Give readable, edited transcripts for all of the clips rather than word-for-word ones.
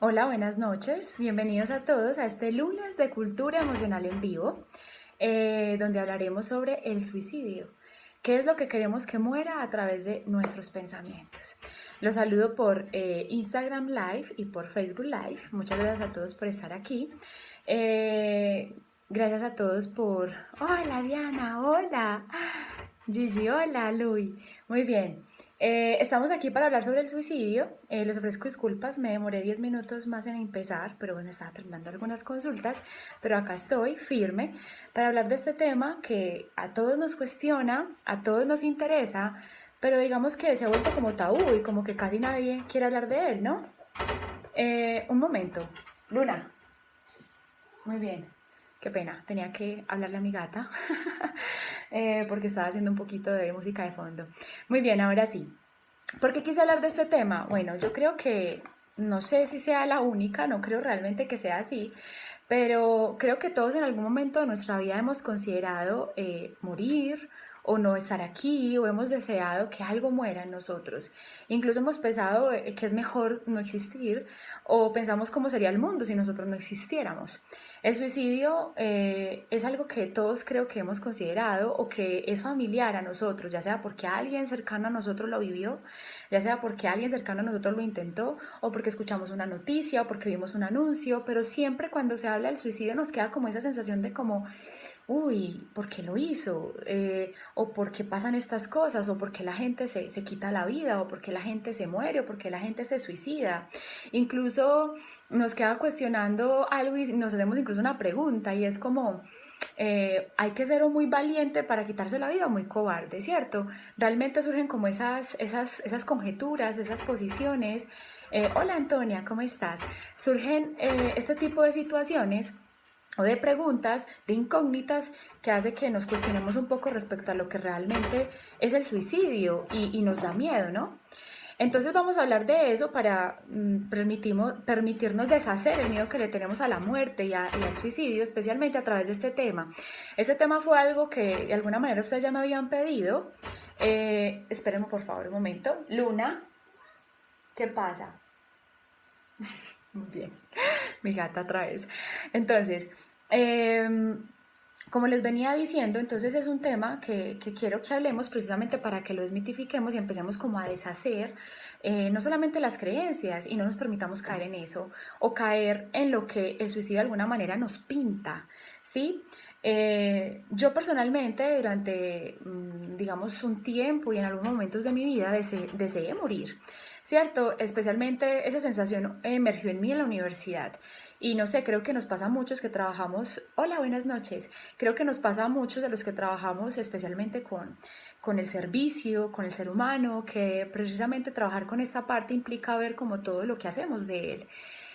Hola, buenas noches. Bienvenidos a todos a este lunes de Cultura Emocional en Vivo, donde hablaremos sobre el suicidio. ¿Qué es lo que queremos que muera a través de nuestros pensamientos? Los saludo por Instagram Live y por Facebook Live. Muchas gracias a todos por estar aquí. Gracias a todos por... Hola Diana, hola. Gigi, hola Luis. Muy bien. Estamos aquí para hablar sobre el suicidio. Les ofrezco disculpas, me demoré 10 minutos más en empezar, pero bueno, estaba terminando algunas consultas, pero acá estoy firme para hablar de este tema que a todos nos cuestiona, a todos nos interesa, pero digamos que se ha vuelto como tabú y como que casi nadie quiere hablar de él, ¿no? Un momento. Luna. Muy bien. Qué pena, tenía que hablarle a mi gata porque estaba haciendo un poquito de música de fondo. Muy bien, ahora sí. ¿Por qué quise hablar de este tema? Bueno, yo creo que, no sé si sea la única, no creo realmente que sea así, pero creo que todos en algún momento de nuestra vida hemos considerado morir o no estar aquí o hemos deseado que algo muera en nosotros. Incluso hemos pensado que es mejor no existir o pensamos cómo sería el mundo si nosotros no existiéramos. El suicidio es algo que todos creo que hemos considerado o que es familiar a nosotros, ya sea porque alguien cercano a nosotros lo vivió, ya sea porque alguien cercano a nosotros lo intentó o porque escuchamos una noticia o porque vimos un anuncio, pero siempre cuando se habla del suicidio nos queda como esa sensación de como, uy, ¿por qué lo hizo? O por qué pasan estas cosas, o por qué la gente se quita la vida, o por qué la gente se muere, o por qué la gente se suicida. Incluso nos queda cuestionando algo y nos hacemos incluso una pregunta y es como, hay que ser o muy valiente para quitarse la vida o muy cobarde, ¿cierto? Realmente surgen como esas conjeturas, esas posiciones. Hola Antonia, ¿cómo estás? Surgen este tipo de situaciones o de preguntas, de incógnitas que hace que nos cuestionemos un poco respecto a lo que realmente es el suicidio y nos da miedo, ¿no? Entonces vamos a hablar de eso para permitirnos deshacer el miedo que le tenemos a la muerte y al suicidio, especialmente a través de este tema. Este tema fue algo que de alguna manera ustedes ya me habían pedido. Espérenme por favor un momento. Luna, ¿qué pasa? Muy bien, mi gata otra vez. Entonces, como les venía diciendo, entonces es un tema que quiero que hablemos precisamente para que lo desmitifiquemos y empecemos como a deshacer no solamente las creencias y no nos permitamos caer en eso o caer en lo que el suicidio de alguna manera nos pinta, ¿sí? Yo personalmente durante, digamos, un tiempo y en algunos momentos de mi vida deseé morir, ¿cierto? Especialmente esa sensación emergió en mí en la universidad. Y no sé, creo que nos pasa a muchos que trabajamos, hola, buenas noches, creo que nos pasa a muchos de los que trabajamos especialmente con el servicio, con el ser humano, que precisamente trabajar con esta parte implica ver como todo lo que hacemos de él.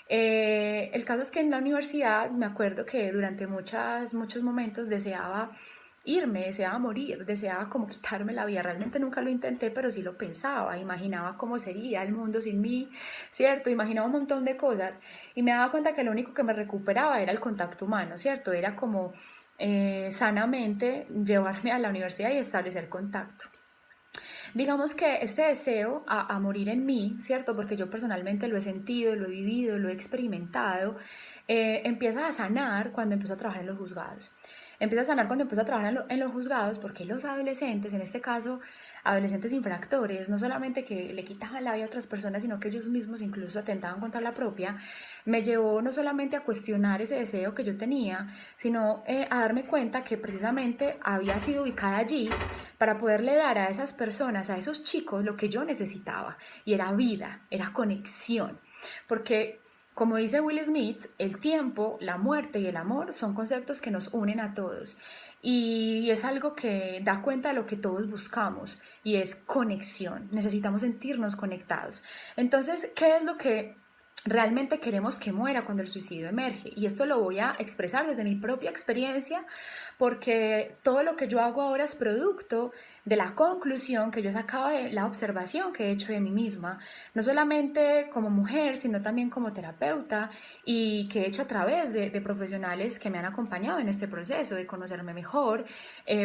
El caso es que en la universidad me acuerdo que durante muchos momentos deseaba irme, deseaba morir, deseaba como quitarme la vida. Realmente nunca lo intenté, pero sí lo pensaba, imaginaba cómo sería el mundo sin mí, ¿cierto? Imaginaba un montón de cosas y me daba cuenta que lo único que me recuperaba era el contacto humano, ¿cierto? Era como sanamente llevarme a la universidad y establecer contacto. Digamos que este deseo a morir en mí, ¿cierto? Porque yo personalmente lo he sentido, lo he vivido, lo he experimentado, empieza a sanar cuando empiezo a trabajar en los juzgados. Empieza a sanar cuando empiezo a trabajar en los juzgados porque los adolescentes, en este caso adolescentes infractores, no solamente que le quitaban la vida a otras personas, sino que ellos mismos incluso atentaban contra la propia, me llevó no solamente a cuestionar ese deseo que yo tenía, sino a darme cuenta que precisamente había sido ubicada allí para poderle dar a esas personas, a esos chicos, lo que yo necesitaba, y era vida, era conexión, porque como dice Will Smith, el tiempo, la muerte y el amor son conceptos que nos unen a todos y es algo que da cuenta de lo que todos buscamos y es conexión, necesitamos sentirnos conectados. Entonces, ¿qué es lo que realmente queremos que muera cuando el suicidio emerge? Y esto lo voy a expresar desde mi propia experiencia porque todo lo que yo hago ahora es producto de la conclusión que yo sacaba de la observación que he hecho de mí misma, no solamente como mujer, sino también como terapeuta y que he hecho a través de profesionales que me han acompañado en este proceso de conocerme mejor,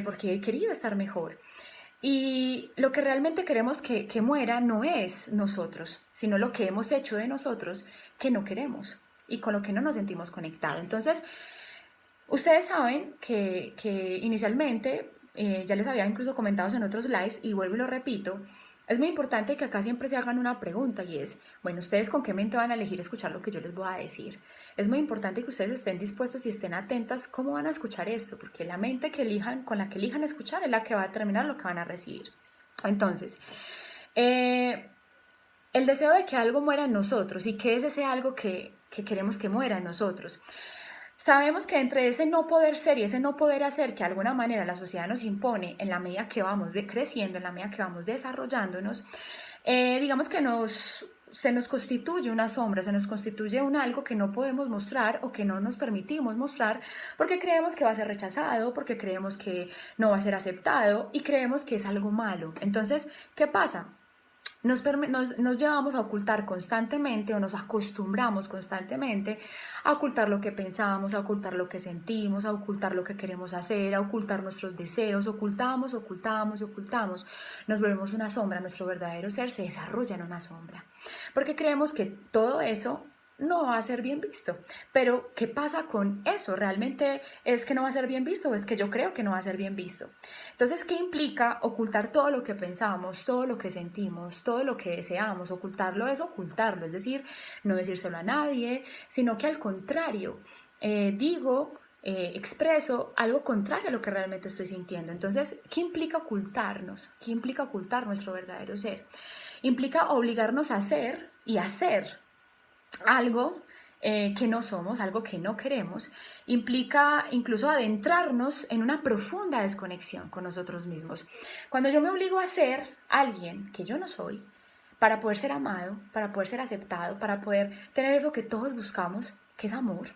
porque he querido estar mejor. Y lo que realmente queremos que muera no es nosotros, sino lo que hemos hecho de nosotros que no queremos y con lo que no nos sentimos conectados. Entonces, ustedes saben que inicialmente, ya les había incluso comentado en otros lives, y vuelvo y lo repito, es muy importante que acá siempre se hagan una pregunta y es, bueno, ¿ustedes con qué mente van a elegir escuchar lo que yo les voy a decir? Es muy importante que ustedes estén dispuestos y estén atentas cómo van a escuchar esto, porque la mente que elijan, con la que elijan escuchar es la que va a determinar lo que van a recibir. Entonces, el deseo de que algo muera en nosotros, ¿y qué es ese algo que queremos que muera en nosotros? Sabemos que entre ese no poder ser y ese no poder hacer que de alguna manera la sociedad nos impone en la medida que vamos creciendo, en la medida que vamos desarrollándonos, digamos que se nos constituye una sombra, se nos constituye un algo que no podemos mostrar o que no nos permitimos mostrar porque creemos que va a ser rechazado, porque creemos que no va a ser aceptado y creemos que es algo malo. Entonces, ¿qué pasa? Nos llevamos a ocultar constantemente o nos acostumbramos constantemente a ocultar lo que pensamos, a ocultar lo que sentimos, a ocultar lo que queremos hacer, a ocultar nuestros deseos, ocultamos. Nos volvemos una sombra, nuestro verdadero ser se desarrolla en una sombra, porque creemos que todo eso no va a ser bien visto. Pero, ¿qué pasa con eso? ¿Realmente es que no va a ser bien visto o es que yo creo que no va a ser bien visto? Entonces, ¿qué implica ocultar todo lo que pensamos, todo lo que sentimos, todo lo que deseamos? Ocultarlo es ocultarlo, es decir, no decírselo a nadie, sino que al contrario, expreso algo contrario a lo que realmente estoy sintiendo. Entonces, ¿qué implica ocultarnos? ¿Qué implica ocultar nuestro verdadero ser? Implica obligarnos a hacer y hacer algo que no somos, algo que no queremos, implica incluso adentrarnos en una profunda desconexión con nosotros mismos. Cuando yo me obligo a ser alguien que yo no soy, para poder ser amado, para poder ser aceptado, para poder tener eso que todos buscamos, que es amor,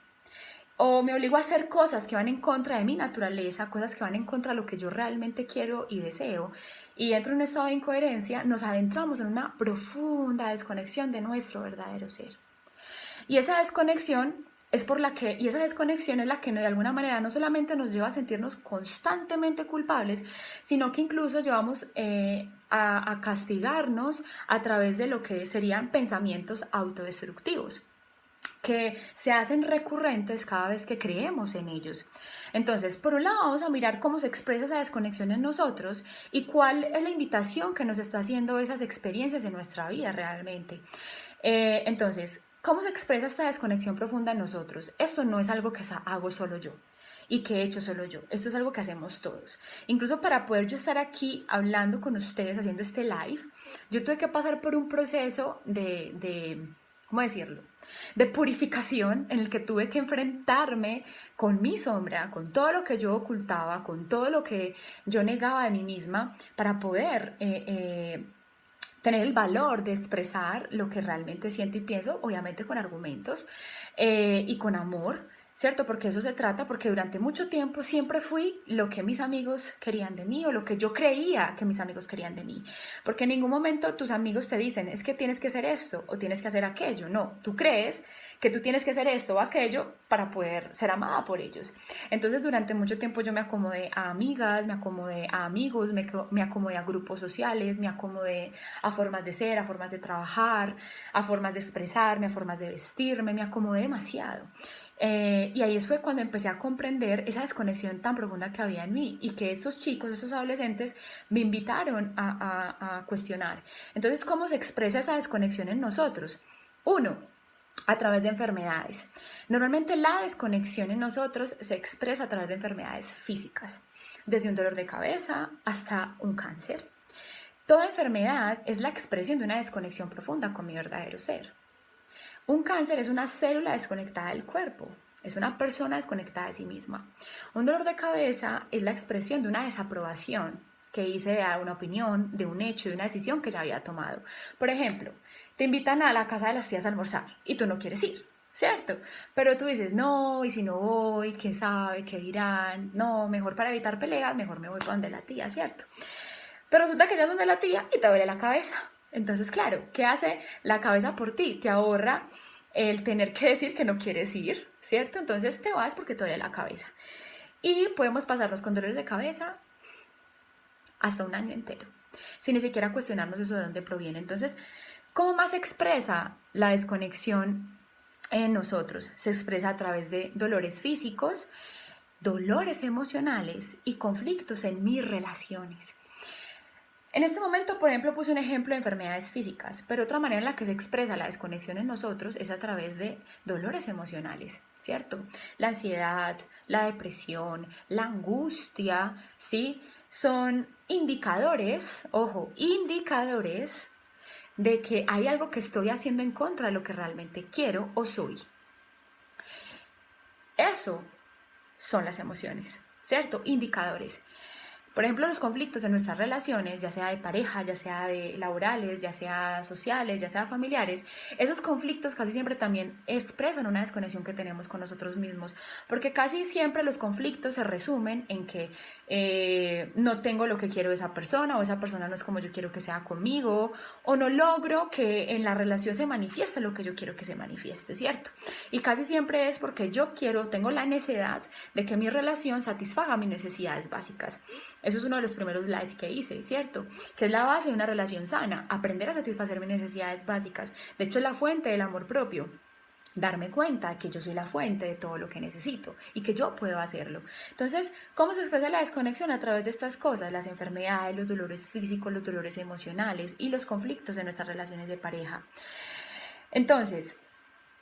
o me obligo a hacer cosas que van en contra de mi naturaleza, cosas que van en contra de lo que yo realmente quiero y deseo, y entro en un estado de incoherencia, nos adentramos en una profunda desconexión de nuestro verdadero ser. Y esa desconexión esa desconexión es la que de alguna manera no solamente nos lleva a sentirnos constantemente culpables, sino que incluso llevamos a castigarnos a través de lo que serían pensamientos autodestructivos, que se hacen recurrentes cada vez que creemos en ellos. Entonces, por un lado vamos a mirar cómo se expresa esa desconexión en nosotros y cuál es la invitación que nos está haciendo esas experiencias en nuestra vida realmente. Entonces, ¿cómo se expresa esta desconexión profunda en nosotros? Esto no es algo que hago solo yo y que he hecho solo yo. Esto es algo que hacemos todos. Incluso para poder yo estar aquí hablando con ustedes, haciendo este live, yo tuve que pasar por un proceso ¿cómo decirlo?, de purificación en el que tuve que enfrentarme con mi sombra, con todo lo que yo ocultaba, con todo lo que yo negaba de mí misma para poder tener el valor de expresar lo que realmente siento y pienso, obviamente con argumentos y con amor, ¿cierto? Porque eso se trata, porque durante mucho tiempo siempre fui lo que mis amigos querían de mí o lo que yo creía que mis amigos querían de mí. Porque en ningún momento tus amigos te dicen, es que tienes que hacer esto o tienes que hacer aquello. No, tú crees que tú tienes que hacer esto o aquello para poder ser amada por ellos. Entonces durante mucho tiempo yo me acomodé a amigas, me acomodé a amigos, me acomodé a grupos sociales, me acomodé a formas de ser, a formas de trabajar, a formas de expresarme, a formas de vestirme, me acomodé demasiado. Y ahí fue cuando empecé a comprender esa desconexión tan profunda que había en mí y que estos chicos, estos adolescentes me invitaron a cuestionar. Entonces, ¿cómo se expresa esa desconexión en nosotros? Uno, a través de enfermedades. Normalmente la desconexión en nosotros se expresa a través de enfermedades físicas, desde un dolor de cabeza hasta un cáncer. Toda enfermedad es la expresión de una desconexión profunda con mi verdadero ser. Un cáncer es una célula desconectada del cuerpo, es una persona desconectada de sí misma. Un dolor de cabeza es la expresión de una desaprobación que hice de una opinión, de un hecho, de una decisión que ya había tomado. Por ejemplo, te invitan a la casa de las tías a almorzar y tú no quieres ir, ¿cierto? Pero tú dices, no, y si no voy, quién sabe, qué dirán, no, mejor para evitar peleas, mejor me voy para donde la tía, ¿cierto? Pero resulta que ya es donde la tía y te duele la cabeza. Entonces, claro, ¿qué hace la cabeza por ti? Te ahorra el tener que decir que no quieres ir, ¿cierto? Entonces te vas porque te duele la cabeza. Y podemos pasarnos con dolores de cabeza hasta un año entero, sin ni siquiera cuestionarnos eso de dónde proviene. Entonces, ¿cómo más se expresa la desconexión en nosotros? Se expresa a través de dolores físicos, dolores emocionales y conflictos en mis relaciones. En este momento, por ejemplo, puse un ejemplo de enfermedades físicas, pero otra manera en la que se expresa la desconexión en nosotros es a través de dolores emocionales, ¿cierto? La ansiedad, la depresión, la angustia, ¿sí? Son indicadores, ojo, indicadores de que hay algo que estoy haciendo en contra de lo que realmente quiero o soy. Eso son las emociones, ¿cierto? Indicadores. Por ejemplo, los conflictos en nuestras relaciones, ya sea de pareja, ya sea de laborales, ya sea sociales, ya sea familiares, esos conflictos casi siempre también expresan una desconexión que tenemos con nosotros mismos, porque casi siempre los conflictos se resumen en que no tengo lo que quiero de esa persona, o esa persona no es como yo quiero que sea conmigo, o no logro que en la relación se manifieste lo que yo quiero que se manifieste, ¿cierto? Y casi siempre es porque yo tengo la necesidad de que mi relación satisfaga mis necesidades básicas. Eso es uno de los primeros lives que hice, ¿cierto? Que es la base de una relación sana, aprender a satisfacer mis necesidades básicas. De hecho, es la fuente del amor propio. Darme cuenta que yo soy la fuente de todo lo que necesito y que yo puedo hacerlo. Entonces, ¿cómo se expresa la desconexión? A través de estas cosas, las enfermedades, los dolores físicos, los dolores emocionales y los conflictos de nuestras relaciones de pareja. Entonces,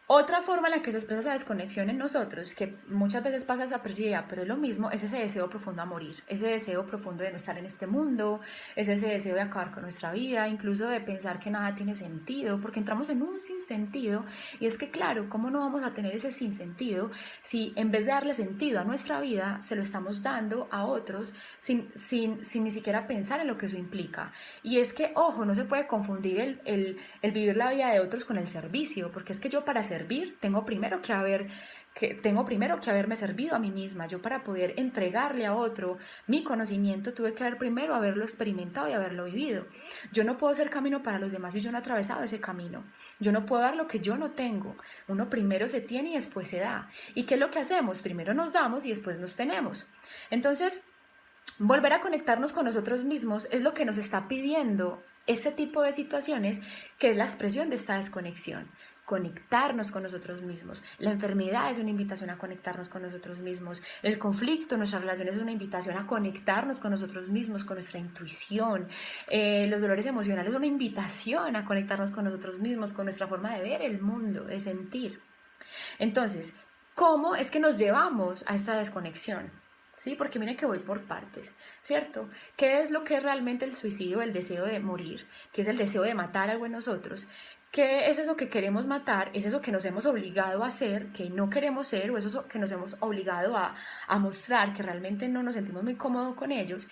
otra forma en la que se expresa esa desconexión en nosotros, que muchas veces pasa desapercibida, pero es lo mismo, es ese deseo profundo a morir, ese deseo profundo de no estar en este mundo, es ese deseo de acabar con nuestra vida, incluso de pensar que nada tiene sentido, porque entramos en un sinsentido, y es que claro, ¿cómo no vamos a tener ese sinsentido si en vez de darle sentido a nuestra vida, se lo estamos dando a otros sin ni siquiera pensar en lo que eso implica? Y es que, ojo, no se puede confundir el vivir la vida de otros con el servicio, porque es que yo para servir tengo primero que haberme servido a mí misma. Yo para poder entregarle a otro mi conocimiento tuve que primero haberlo experimentado y haberlo vivido. Yo no puedo ser camino para los demás si yo no he atravesado ese camino. Yo no puedo dar lo que yo no tengo. Uno primero se tiene y después se da. ¿Y qué es lo que hacemos? Primero nos damos y después nos tenemos. Entonces, volver a conectarnos con nosotros mismos es lo que nos está pidiendo este tipo de situaciones, que es la expresión de esta desconexión. Conectarnos con nosotros mismos. La enfermedad es una invitación a conectarnos con nosotros mismos. El conflicto en nuestras relaciones es una invitación a conectarnos con nosotros mismos, con nuestra intuición. Los dolores emocionales son una invitación a conectarnos con nosotros mismos, con nuestra forma de ver el mundo, de sentir. Entonces, ¿cómo es que nos llevamos a esta desconexión? ¿Sí? Porque miren que voy por partes, ¿cierto? ¿Qué es lo que es realmente el suicidio, el deseo de morir? ¿Qué es el deseo de matar algo en nosotros? ¿Qué es eso que queremos matar? ¿Es eso que nos hemos obligado a hacer, que no queremos ser? ¿O es eso que nos hemos obligado a mostrar, que realmente no nos sentimos muy cómodos con ellos?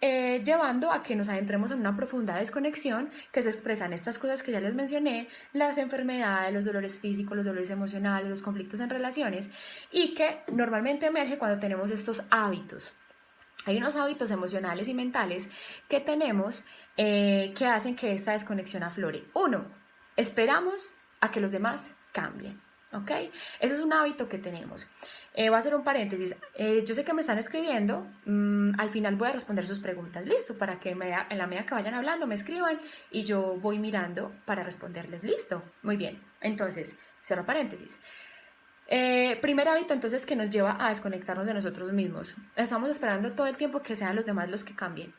Llevando a que nos adentremos en una profunda desconexión que se expresan estas cosas que ya les mencioné, las enfermedades, los dolores físicos, los dolores emocionales, los conflictos en relaciones, y que normalmente emerge cuando tenemos estos hábitos. Hay unos hábitos emocionales y mentales que tenemos que hacen que esta desconexión aflore. Uno, esperamos a que los demás cambien, ¿ok? Ese es un hábito que tenemos. Voy a hacer un paréntesis. Yo sé que me están escribiendo. Al final voy a responder sus preguntas. Listo, para que en la medida que vayan hablando me escriban y yo voy mirando para responderles. Listo. Muy bien. Entonces, cierro paréntesis. Primer hábito entonces que nos lleva a desconectarnos de nosotros mismos. Estamos esperando todo el tiempo que sean los demás los que cambien.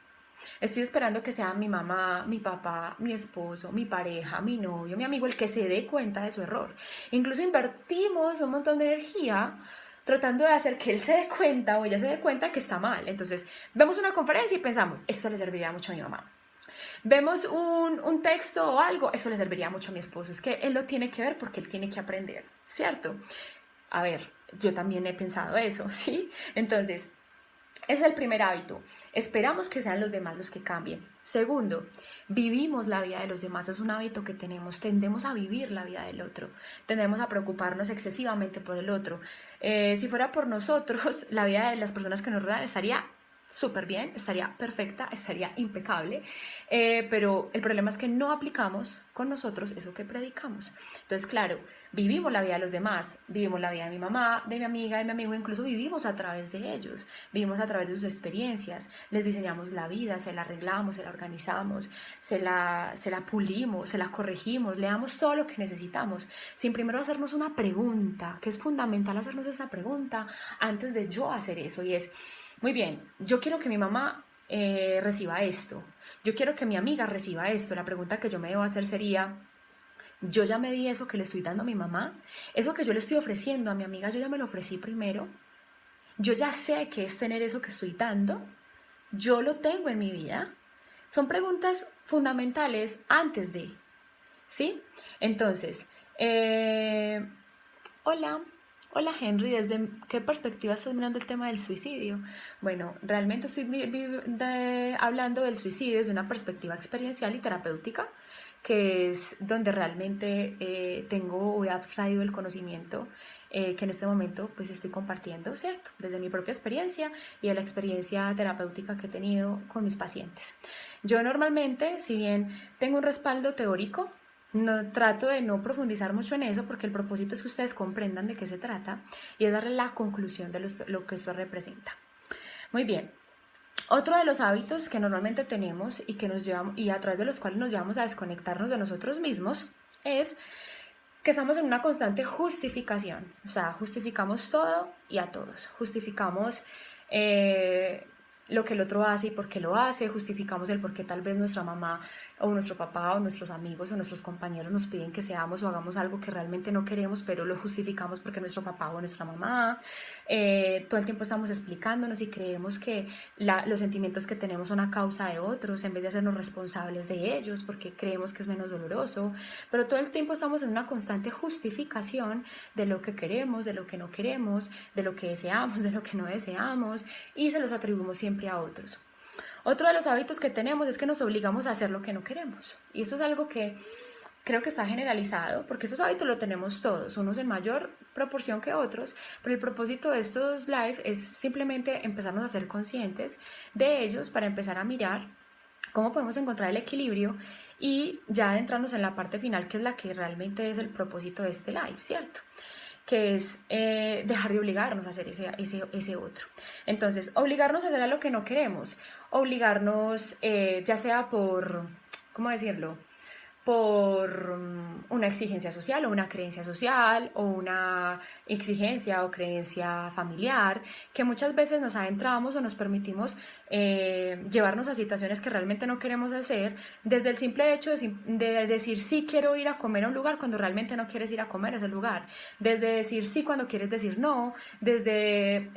Estoy esperando que sea mi mamá, mi papá, mi esposo, mi pareja, mi novio, mi amigo, el que se dé cuenta de su error. Incluso invertimos un montón de energía tratando de hacer que él se dé cuenta o ella se dé cuenta que está mal. Entonces, vemos una conferencia y pensamos, esto le serviría mucho a mi mamá. Vemos un texto o algo, eso le serviría mucho a mi esposo. Es que él lo tiene que ver porque él tiene que aprender, ¿cierto? A ver, yo también he pensado eso, ¿sí? Entonces, ese es el primer hábito. Esperamos que sean los demás los que cambien. Segundo, vivimos la vida de los demás. Es un hábito que tenemos. Tendemos a vivir la vida del otro. Tendemos a preocuparnos excesivamente por el otro. Si fuera por nosotros, la vida de las personas que nos rodean estaría súper bien, estaría perfecta, estaría impecable, pero el problema es que no aplicamos con nosotros eso que predicamos. Entonces, claro, vivimos la vida de los demás, vivimos la vida de mi mamá, de mi amiga, de mi amigo, incluso vivimos a través de ellos, vivimos a través de sus experiencias, les diseñamos la vida, se la arreglamos, se la organizamos, se la pulimos, se la corregimos, le damos todo lo que necesitamos, sin primero hacernos una pregunta, que es fundamental hacernos esa pregunta antes de yo hacer eso, y es, muy bien, yo quiero que mi mamá reciba esto, yo quiero que mi amiga reciba esto. La pregunta que yo me debo hacer sería, yo ya me di eso que le estoy dando a mi mamá, eso que yo le estoy ofreciendo a mi amiga, yo ya me lo ofrecí primero, yo ya sé qué es tener eso que estoy dando, yo lo tengo en mi vida. Son preguntas fundamentales antes de, ¿sí? Entonces, hola, hola Henry, ¿desde qué perspectiva estás mirando el tema del suicidio? Bueno, realmente estoy hablando del suicidio desde una perspectiva experiencial y terapéutica, que es donde realmente tengo o he abstraído el conocimiento que en este momento pues estoy compartiendo, ¿cierto? Desde mi propia experiencia y de la experiencia terapéutica que he tenido con mis pacientes. Yo normalmente, si bien tengo un respaldo teórico, no, trato de no profundizar mucho en eso porque el propósito es que ustedes comprendan de qué se trata y es darle la conclusión de lo que esto representa. Muy bien. Otro de los hábitos que normalmente tenemos y que nos llevamos, y a través de los cuales nos llevamos a desconectarnos de nosotros mismos es que estamos en una constante justificación. O sea, justificamos todo y a todos. Justificamos lo que el otro hace y por qué lo hace, justificamos el por qué tal vez nuestra mamá o nuestro papá o nuestros amigos o nuestros compañeros nos piden que seamos o hagamos algo que realmente no queremos, pero lo justificamos porque nuestro papá o nuestra mamá. Todo el tiempo estamos explicándonos y creemos que los sentimientos que tenemos son a causa de otros en vez de hacernos responsables de ellos porque creemos que es menos doloroso, pero todo el tiempo estamos en una constante justificación de lo que queremos, de lo que no queremos, de lo que deseamos, de lo que no deseamos, y se los atribuimos siempre a otros. Otro de los hábitos que tenemos es que nos obligamos a hacer lo que no queremos, y esto es algo que creo que está generalizado, porque esos hábitos lo tenemos todos, unos en mayor proporción que otros, pero el propósito de estos live es simplemente empezarnos a ser conscientes de ellos para empezar a mirar cómo podemos encontrar el equilibrio y ya adentrarnos en la parte final, que es la que realmente es el propósito de este live, ¿cierto? Que es dejar de obligarnos a hacer ese otro. Entonces, obligarnos a hacer a lo que no queremos, obligarnos ya sea por, ¿cómo decirlo?, por una exigencia social o una creencia social o una exigencia o creencia familiar, que muchas veces nos adentramos o nos permitimos llevarnos a situaciones que realmente no queremos hacer, desde el simple hecho de decir sí quiero ir a comer a un lugar cuando realmente no quieres ir a comer a ese lugar, desde decir sí cuando quieres decir no, desde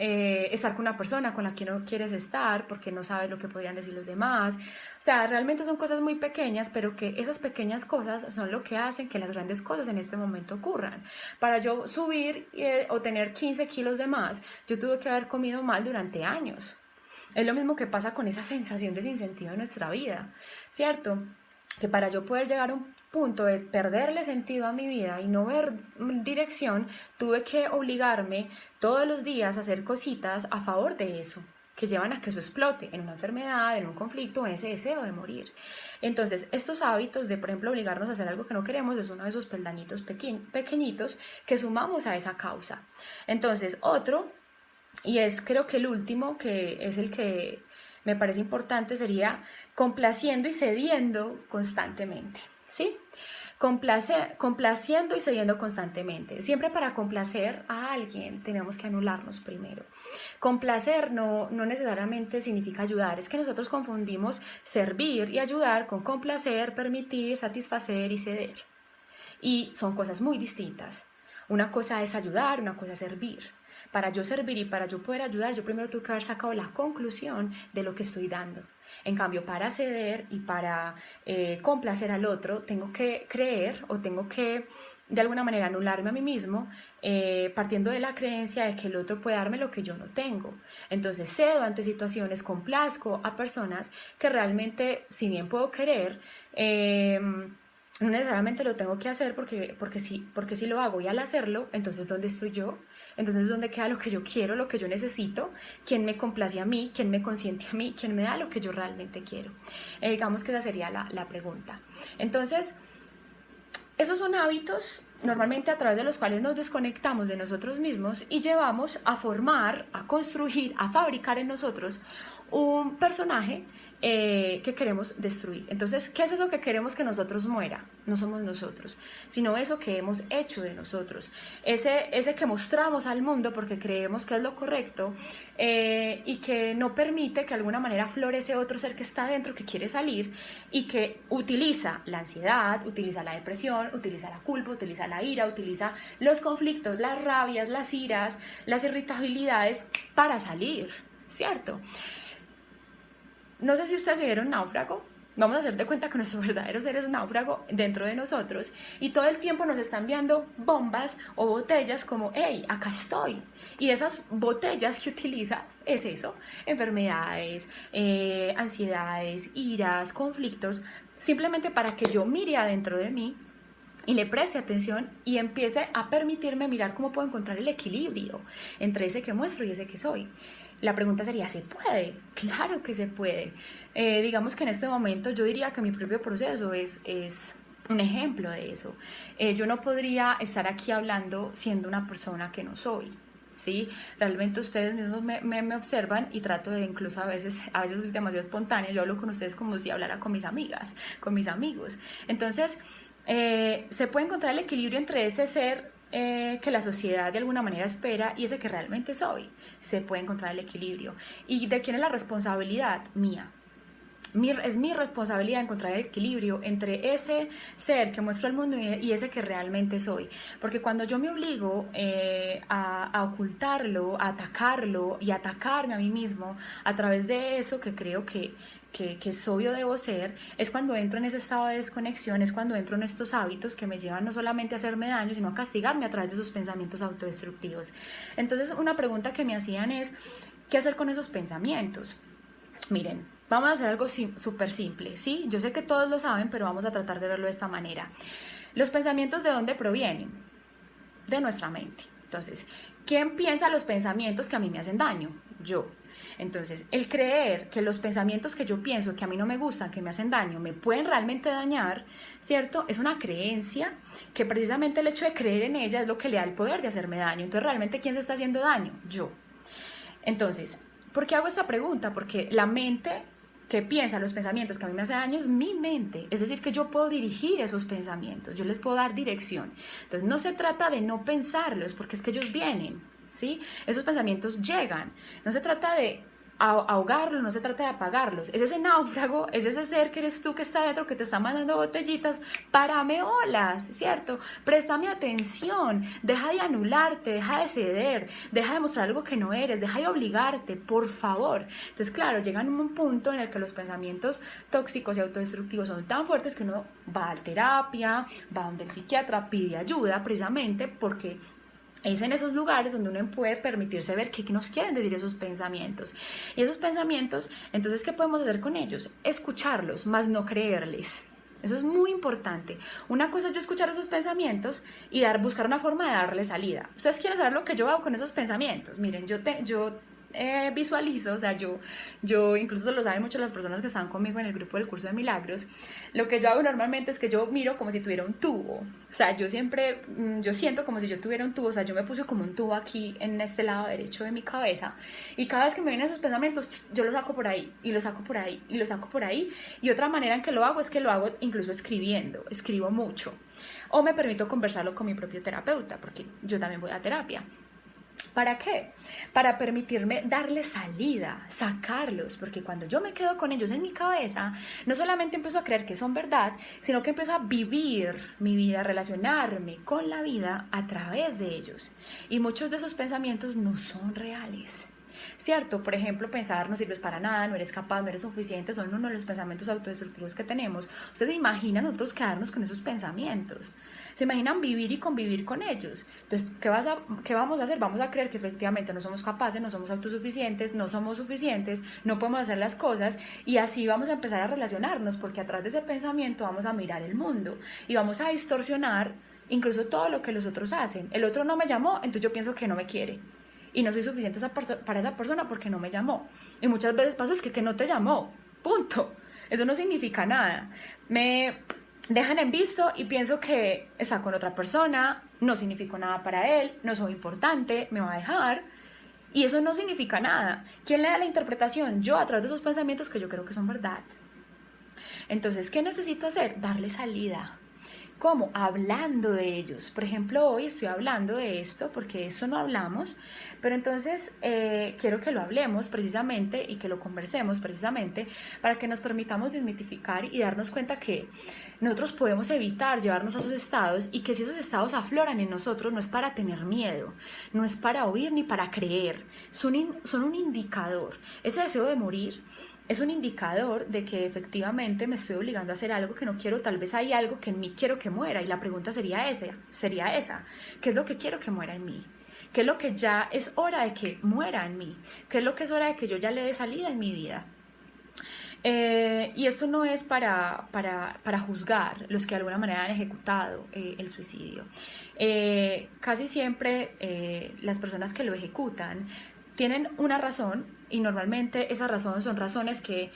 estar con una persona con la que no quieres estar porque no sabes lo que podrían decir los demás. O sea, realmente son cosas muy pequeñas, pero que esas pequeñas cosas son lo que hacen que las grandes cosas en este momento ocurran. Para yo subir o tener 15 kilos de más, yo tuve que haber comido mal durante años. Es lo mismo que pasa con esa sensación de sinsentido en nuestra vida, ¿cierto? Que para yo poder llegar a un punto de perderle sentido a mi vida y no ver dirección, tuve que obligarme todos los días a hacer cositas a favor de eso, que llevan a que eso explote en una enfermedad, en un conflicto, en ese deseo de morir. Entonces, estos hábitos de, por ejemplo, obligarnos a hacer algo que no queremos es uno de esos peldañitos pequeñitos que sumamos a esa causa. Entonces, otro, y es creo que el último, que es el que me parece importante, sería complaciendo y cediendo constantemente, ¿sí? Complaciendo y cediendo constantemente. Siempre para complacer a alguien tenemos que anularnos primero. Complacer no necesariamente significa ayudar, es que nosotros confundimos servir y ayudar con complacer, permitir, satisfacer y ceder. Y son cosas muy distintas. Una cosa es ayudar, una cosa es servir. Para yo servir y para yo poder ayudar, yo primero tengo que haber sacado la conclusión de lo que estoy dando. En cambio, para ceder y para complacer al otro, tengo que creer o tengo que de alguna manera anularme a mí mismo, partiendo de la creencia de que el otro puede darme lo que yo no tengo. Entonces cedo ante situaciones, complazco a personas que realmente, si bien puedo querer, no necesariamente lo tengo que hacer porque si lo hago y al hacerlo, entonces ¿dónde estoy yo? Entonces ¿dónde queda lo que yo quiero, lo que yo necesito? ¿Quién me complace a mí? ¿Quién me consiente a mí? ¿Quién me da lo que yo realmente quiero? Digamos que esa sería la pregunta. Entonces, esos son hábitos normalmente a través de los cuales nos desconectamos de nosotros mismos y llevamos a formar, a construir, a fabricar en nosotros un personaje que queremos destruir. Entonces, ¿qué es eso que queremos que nosotros muera? No somos nosotros, sino eso que hemos hecho de nosotros, ese que mostramos al mundo porque creemos que es lo correcto y que no permite que de alguna manera florece otro ser que está dentro, que quiere salir y que utiliza la ansiedad, utiliza la depresión, utiliza la culpa, utiliza la ira, utiliza los conflictos, las rabias, las iras, las irritabilidades para salir, ¿cierto? No sé si ustedes se vieron Náufrago. Vamos a hacer de cuenta que nuestro verdadero ser es náufrago dentro de nosotros y todo el tiempo nos están enviando bombas o botellas como, hey, acá estoy. Y esas botellas que utiliza es eso, enfermedades, ansiedades, iras, conflictos, simplemente para que yo mire adentro de mí y le preste atención y empiece a permitirme mirar cómo puedo encontrar el equilibrio entre ese que muestro y ese que soy. La pregunta sería, ¿se puede? Claro que se puede. Digamos que en este momento yo diría que mi propio proceso es un ejemplo de eso. Yo no podría estar aquí hablando siendo una persona que no soy. ¿Sí? Realmente ustedes mismos me observan y trato de incluso a veces soy demasiado espontánea, yo hablo con ustedes como si hablara con mis amigas, con mis amigos. Entonces, se puede encontrar el equilibrio entre ese ser que la sociedad de alguna manera espera y ese que realmente soy. Se puede encontrar el equilibrio. ¿Y de quién es la responsabilidad? Mía. Es mi responsabilidad encontrar el equilibrio entre ese ser que muestro al mundo y ese que realmente soy. Porque cuando yo me obligo a ocultarlo, a atacarlo y a atacarme a mí mismo a través de eso que creo que soy o debo ser, es cuando entro en ese estado de desconexión, es cuando entro en estos hábitos que me llevan no solamente a hacerme daño, sino a castigarme a través de esos pensamientos autodestructivos. Entonces, una pregunta que me hacían es, ¿qué hacer con esos pensamientos? Miren, vamos a hacer algo súper simple, ¿sí? Yo sé que todos lo saben, pero vamos a tratar de verlo de esta manera. ¿Los pensamientos de dónde provienen? De nuestra mente. Entonces, ¿quién piensa los pensamientos que a mí me hacen daño? Yo. Entonces, el creer que los pensamientos que yo pienso que a mí no me gustan, que me hacen daño, me pueden realmente dañar, ¿cierto? Es una creencia que precisamente el hecho de creer en ella es lo que le da el poder de hacerme daño. Entonces, ¿realmente quién se está haciendo daño? Yo. Entonces, ¿por qué hago esta pregunta? Porque la mente que piensa los pensamientos que a mí me hacen daño es mi mente, es decir, que yo puedo dirigir esos pensamientos, yo les puedo dar dirección. Entonces no se trata de no pensarlos, porque es que ellos vienen, ¿sí? Esos pensamientos llegan, no se trata de ahogarlos, no se trata de apagarlos, es ese náufrago, es ese ser que eres tú que está dentro, que te está mandando botellitas, párame olas, ¿cierto? Préstame atención, deja de anularte, deja de ceder, deja de mostrar algo que no eres, deja de obligarte, por favor. Entonces, claro, llegan a un punto en el que los pensamientos tóxicos y autodestructivos son tan fuertes que uno va a terapia, va donde el psiquiatra, pide ayuda, precisamente porque es en esos lugares donde uno puede permitirse ver qué nos quieren decir esos pensamientos. Y esos pensamientos, entonces, ¿qué podemos hacer con ellos? Escucharlos, más no creerles. Eso es muy importante. Una cosa es yo escuchar esos pensamientos y buscar una forma de darle salida. ¿Ustedes quieren saber lo que yo hago con esos pensamientos? Miren, yo visualizo, o sea, yo incluso lo saben mucho las personas que están conmigo en el grupo del curso de milagros. Lo que yo hago normalmente es que yo miro como si tuviera un tubo, o sea, yo siento como si yo tuviera un tubo, o sea, yo me puse como un tubo aquí en este lado derecho de mi cabeza y cada vez que me vienen esos pensamientos, yo los saco por ahí y los saco por ahí y los saco por ahí. Y otra manera en que lo hago es que lo hago incluso escribo mucho o me permito conversarlo con mi propio terapeuta, porque yo también voy a terapia. ¿Para qué? Para permitirme darle salida, sacarlos, porque cuando yo me quedo con ellos en mi cabeza, no solamente empiezo a creer que son verdad, sino que empiezo a vivir mi vida, a relacionarme con la vida a través de ellos. Y muchos de esos pensamientos no son reales. ¿cierto? Por ejemplo, pensar no sirves para nada, no eres capaz, no eres suficiente, son uno de los pensamientos autodestructivos que tenemos. Ustedes se imaginan nosotros quedarnos con esos pensamientos, se imaginan vivir y convivir con ellos. Entonces, ¿qué vamos a hacer? Vamos a creer que efectivamente no somos capaces, no somos autosuficientes, no somos suficientes, no podemos hacer las cosas, y así vamos a empezar a relacionarnos, porque atrás de ese pensamiento vamos a mirar el mundo y vamos a distorsionar incluso todo lo que los otros hacen. El otro no me llamó, entonces yo pienso que no me quiere y no soy suficiente para esa persona porque no me llamó. Y muchas veces pasa es que no te llamó, punto. Eso no significa nada. Me dejan en visto y pienso que está con otra persona, no significo nada para él, no soy importante, me va a dejar, y eso no significa nada. ¿Quién le da la interpretación? Yo, a través de esos pensamientos que yo creo que son verdad. Entonces, ¿qué necesito hacer? Darle salida. ¿Cómo? Hablando de ellos. Por ejemplo, hoy estoy hablando de esto porque eso no hablamos, pero entonces quiero que lo hablemos precisamente y que lo conversemos precisamente para que nos permitamos desmitificar y darnos cuenta que nosotros podemos evitar llevarnos a esos estados, y que si esos estados afloran en nosotros no es para tener miedo, no es para oír ni para creer, son un indicador. Ese deseo de morir es un indicador de que efectivamente me estoy obligando a hacer algo que no quiero. Tal vez hay algo que en mí quiero que muera, y la pregunta sería esa: ¿qué es lo que quiero que muera en mí? ¿Qué es lo que ya es hora de que muera en mí? ¿Qué es lo que es hora de que yo ya le dé salida en mi vida? Y esto no es para juzgar los que de alguna manera han ejecutado el suicidio. Casi siempre las personas que lo ejecutan tienen una razón, y normalmente esas razones son razones que,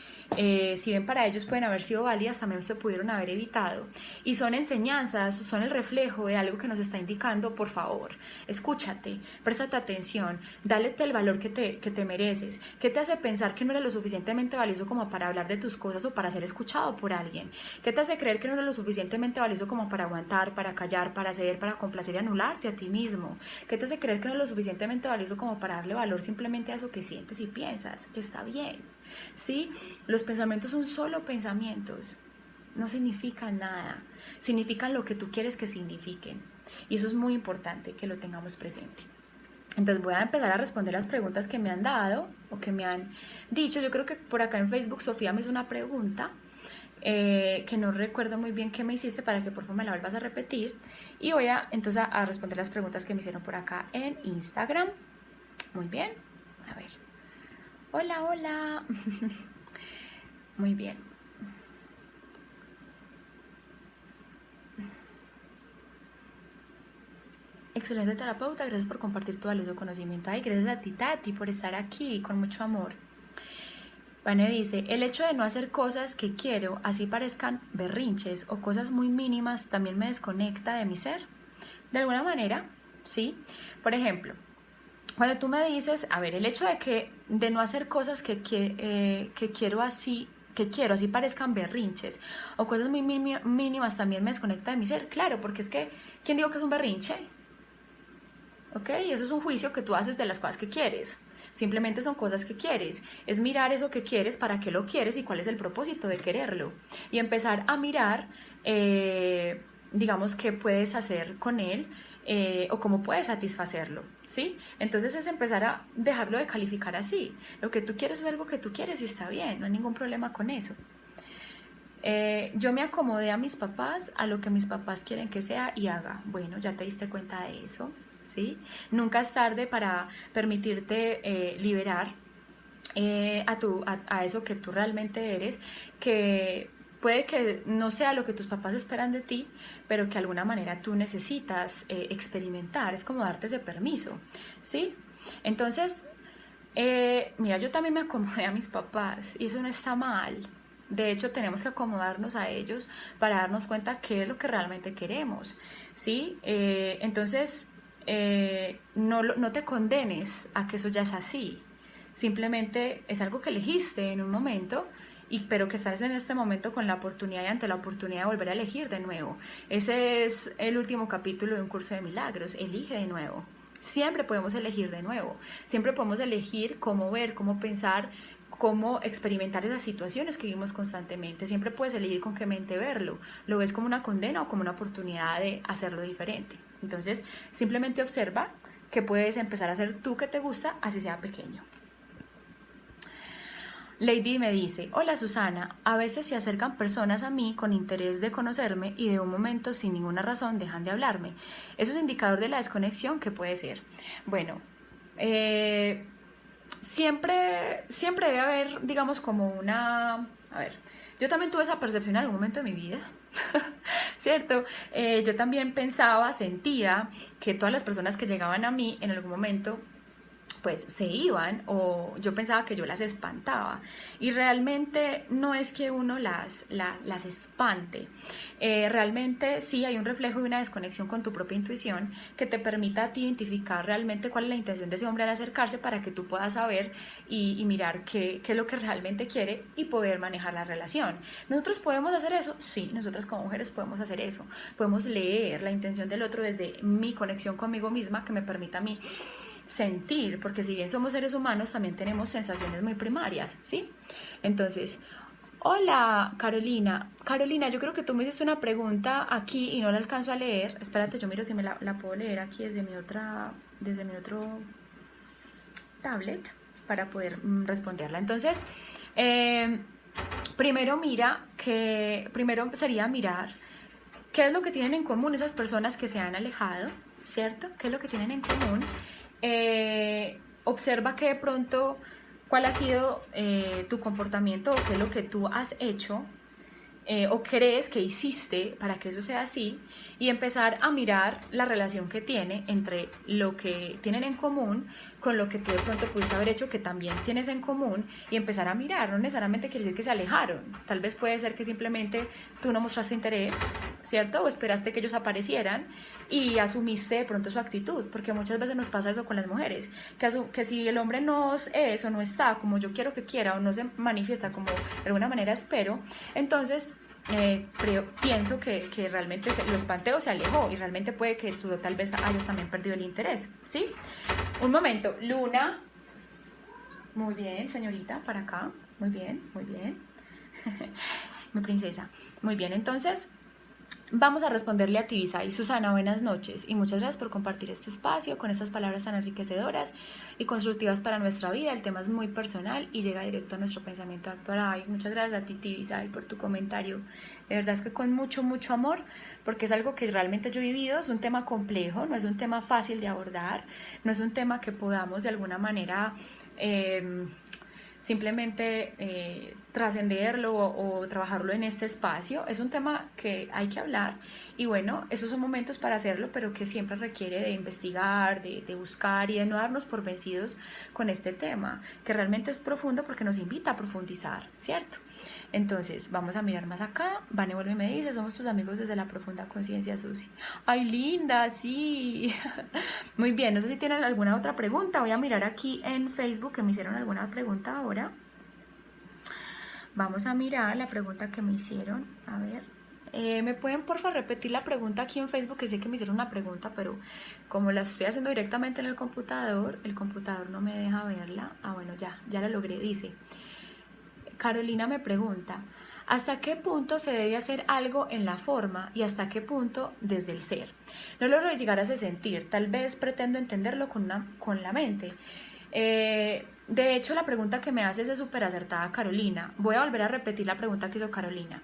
si bien para ellos pueden haber sido válidas, también se pudieron haber evitado, y son enseñanzas, son el reflejo de algo que nos está indicando: por favor, escúchate, préstate atención, dálete el valor que te mereces. ¿Qué te hace pensar que no eres lo suficientemente valioso como para hablar de tus cosas o para ser escuchado por alguien? ¿Qué te hace creer que no eres lo suficientemente valioso como para aguantar, para callar, para ceder, para complacer y anularte a ti mismo? ¿Qué te hace creer que no eres lo suficientemente valioso como para darle valor simplemente a eso que sientes y piensas, que está bien? ¿Sí? Los pensamientos son solo pensamientos, no significan nada, significan lo que tú quieres que signifiquen, y eso es muy importante que lo tengamos presente. Entonces voy a empezar a responder las preguntas que me han dado o que me han dicho. Yo creo que por acá en Facebook Sofía me hizo una pregunta que no recuerdo muy bien qué me hiciste, para que por favor me la vuelvas a repetir, y voy entonces a responder las preguntas que me hicieron por acá en Instagram. Muy bien, a ver. Hola, hola. Muy bien. Excelente terapeuta, gracias por compartir tu valioso conocimiento. Ay, gracias a ti, Tati, por estar aquí con mucho amor. Vane dice: el hecho de no hacer cosas que quiero, así parezcan berrinches o cosas muy mínimas, también me desconecta de mi ser. De alguna manera, sí. Por ejemplo, cuando tú me dices, a ver, el hecho de no hacer cosas que quiero así parezcan berrinches o cosas muy mínimas, también me desconecta de mi ser. Claro, porque es que, ¿quién dijo que es un berrinche? ¿Ok? Eso es un juicio que tú haces de las cosas que quieres. Simplemente son cosas que quieres. Es mirar eso que quieres, para qué lo quieres y cuál es el propósito de quererlo. Y empezar a mirar, digamos, qué puedes hacer con él, o cómo puedes satisfacerlo, ¿sí? Entonces es empezar a dejarlo de calificar así. Lo que tú quieres es algo que tú quieres y está bien, no hay ningún problema con eso. Yo me acomodé a mis papás, a lo que mis papás quieren que sea y haga. Bueno, ya te diste cuenta de eso, ¿sí? Nunca es tarde para permitirte liberar a eso que tú realmente eres, que puede que no sea lo que tus papás esperan de ti, pero que de alguna manera tú necesitas experimentar. Es como darte ese permiso, ¿sí? Entonces, mira, yo también me acomodé a mis papás y eso no está mal. De hecho, tenemos que acomodarnos a ellos para darnos cuenta qué es lo que realmente queremos, ¿sí? Entonces, no te condenes a que eso ya es así. Simplemente es algo que elegiste en un momento, pero que estás en este momento con la oportunidad y ante la oportunidad de volver a elegir de nuevo. Ese es el último capítulo de Un Curso de Milagros: elige de nuevo. Siempre podemos elegir de nuevo, siempre podemos elegir cómo ver, cómo pensar, cómo experimentar esas situaciones que vivimos constantemente. Siempre puedes elegir con qué mente verlo. ¿Lo ves como una condena o como una oportunidad de hacerlo diferente? Entonces, simplemente observa qué puedes empezar a hacer tú que te gusta, así sea pequeño. Lady me dice, hola Susana, a veces se acercan personas a mí con interés de conocerme y de un momento sin ninguna razón dejan de hablarme. ¿Eso es indicador de la desconexión? ¿Qué puede ser? Bueno, eh, siempre debe haber, digamos, como una... A ver, yo también tuve esa percepción en algún momento de mi vida, ¿cierto? Yo también pensaba, sentía que todas las personas que llegaban a mí en algún momento pues se iban o yo pensaba que yo las espantaba y realmente no es que uno las espante, realmente sí hay un reflejo y una desconexión con tu propia intuición que te permita a ti identificar realmente cuál es la intención de ese hombre al acercarse para que tú puedas saber y mirar qué es lo que realmente quiere y poder manejar la relación. ¿Nosotros podemos hacer eso? Sí, nosotras como mujeres podemos hacer eso, podemos leer la intención del otro desde mi conexión conmigo misma que me permita a mí sentir, porque si bien somos seres humanos, también tenemos sensaciones muy primarias, ¿sí? Entonces, hola Carolina. Carolina, yo creo que tú me hiciste una pregunta aquí y no la alcanzo a leer. Espérate, yo miro si me la puedo leer aquí desde desde mi otro tablet para poder responderla. Entonces, primero sería mirar qué es lo que tienen en común esas personas que se han alejado, ¿cierto? ¿Qué es lo que tienen en común? Observa que de pronto cuál ha sido tu comportamiento o qué es lo que tú has hecho o crees que hiciste para que eso sea así y empezar a mirar la relación que tiene entre lo que tienen en común con lo que tú de pronto pudiste haber hecho que también tienes en común y empezar a mirar, no necesariamente quiere decir que se alejaron, tal vez puede ser que simplemente tú no mostraste interés, ¿cierto? O esperaste que ellos aparecieran y asumiste de pronto su actitud, porque muchas veces nos pasa eso con las mujeres, que si el hombre no es o no está como yo quiero que quiera o no se manifiesta como de alguna manera espero, entonces pienso que realmente lo espanté o se alejó y realmente puede que tú tal vez hayas también perdido el interés, ¿sí? Un momento, Luna, muy bien, señorita, para acá, muy bien, mi princesa, muy bien, entonces vamos a responderle a Tibisa y Susana, buenas noches y muchas gracias por compartir este espacio con estas palabras tan enriquecedoras y constructivas para nuestra vida. El tema es muy personal y llega directo a nuestro pensamiento actual. Ay, muchas gracias a ti, Tibisa, por tu comentario. De verdad es que con mucho amor, porque es algo que realmente yo he vivido, es un tema complejo, no es un tema fácil de abordar, no es un tema que podamos de alguna manera... simplemente trascenderlo o trabajarlo en este espacio. Es un tema que hay que hablar y bueno, esos son momentos para hacerlo, pero que siempre requiere de investigar, de buscar y de no darnos por vencidos con este tema, que realmente es profundo porque nos invita a profundizar, ¿cierto? Entonces, vamos a mirar más acá. Vane vuelve y me dice, somos tus amigos desde la profunda conciencia, Susi. Ay, linda, sí. Muy bien, no sé si tienen alguna otra pregunta. Voy a mirar aquí en Facebook que me hicieron alguna pregunta ahora. Vamos a mirar la pregunta que me hicieron. A ver. ¿Me pueden porfa repetir la pregunta aquí en Facebook? Que sé que me hicieron una pregunta, pero como la estoy haciendo directamente en el computador no me deja verla. Ah, bueno, ya la logré. Dice, Carolina me pregunta, ¿hasta qué punto se debe hacer algo en la forma y hasta qué punto desde el ser? No logro llegar a ese sentir, tal vez pretendo entenderlo con la mente. De hecho, la pregunta que me haces es súper acertada, Carolina. Voy a volver a repetir la pregunta que hizo Carolina.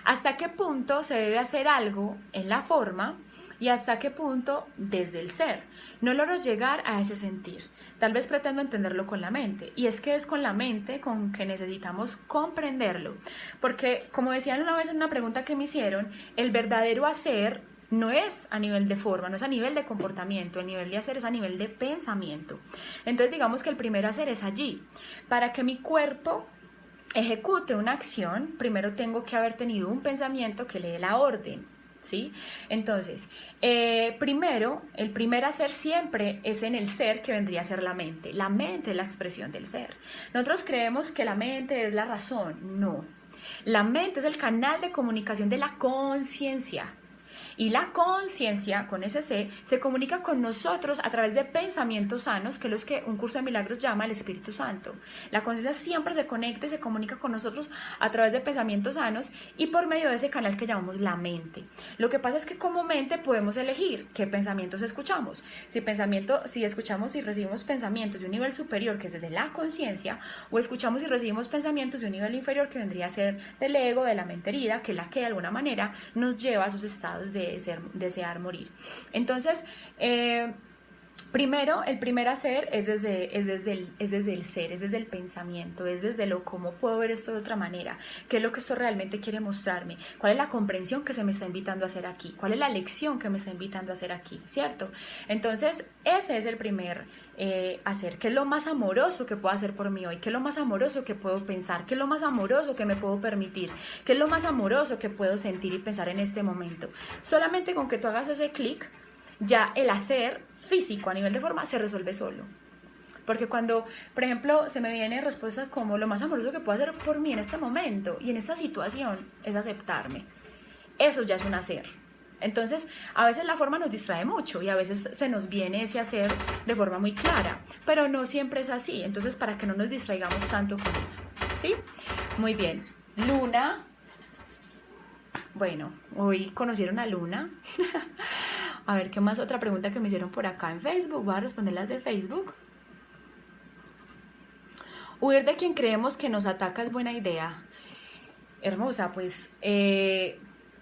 ¿Hasta qué punto se debe hacer algo en la forma y hasta qué punto desde el ser? No logro llegar a ese sentir. Tal vez pretendo entenderlo con la mente. Y es que es con la mente con que necesitamos comprenderlo. Porque, como decían una vez en una pregunta que me hicieron, el verdadero hacer no es a nivel de forma, no es a nivel de comportamiento, el nivel de hacer es a nivel de pensamiento. Entonces digamos que el primer hacer es allí. Para que mi cuerpo ejecute una acción, primero tengo que haber tenido un pensamiento que le dé la orden, ¿sí? Entonces, primero, el primer hacer siempre es en el ser, que vendría a ser la mente. La mente es la expresión del ser. Nosotros creemos que la mente es la razón. No. La mente es el canal de comunicación de la conciencia. Y la conciencia, con ese C, se comunica con nosotros a través de pensamientos sanos, que es lo que un curso de milagros llama el Espíritu Santo. La conciencia siempre se conecta y se comunica con nosotros a través de pensamientos sanos y por medio de ese canal que llamamos la mente. Lo que pasa es que como mente podemos elegir qué pensamientos escuchamos. Si escuchamos y recibimos pensamientos de un nivel superior, que es desde la conciencia, o escuchamos y recibimos pensamientos de un nivel inferior, que vendría a ser del ego, de la mente herida, que es la que de alguna manera nos lleva a esos estados de desear morir. Entonces, primero, el primer hacer es desde el ser, es desde el pensamiento, es desde lo cómo puedo ver esto de otra manera, qué es lo que esto realmente quiere mostrarme, cuál es la comprensión que se me está invitando a hacer aquí, cuál es la lección que me está invitando a hacer aquí, ¿cierto? Entonces, ese es el primer hacer, qué es lo más amoroso que puedo hacer por mí hoy, qué es lo más amoroso que puedo pensar, qué es lo más amoroso que me puedo permitir, qué es lo más amoroso que puedo sentir y pensar en este momento. Solamente con que tú hagas ese clic, ya el hacer físico a nivel de forma se resuelve solo. Porque cuando, por ejemplo, se me vienen respuestas como lo más amoroso que puedo hacer por mí en este momento y en esta situación es aceptarme. Eso ya es un hacer. Entonces, a veces la forma nos distrae mucho y a veces se nos viene ese hacer de forma muy clara, pero no siempre es así. Entonces, para que no nos distraigamos tanto con eso, ¿sí? Muy bien. Luna. Bueno, hoy conocieron a Luna. A ver, ¿qué más? Otra pregunta que me hicieron por acá en Facebook. Voy a responder las de Facebook. Huir de quien creemos que nos ataca es buena idea. Hermosa, pues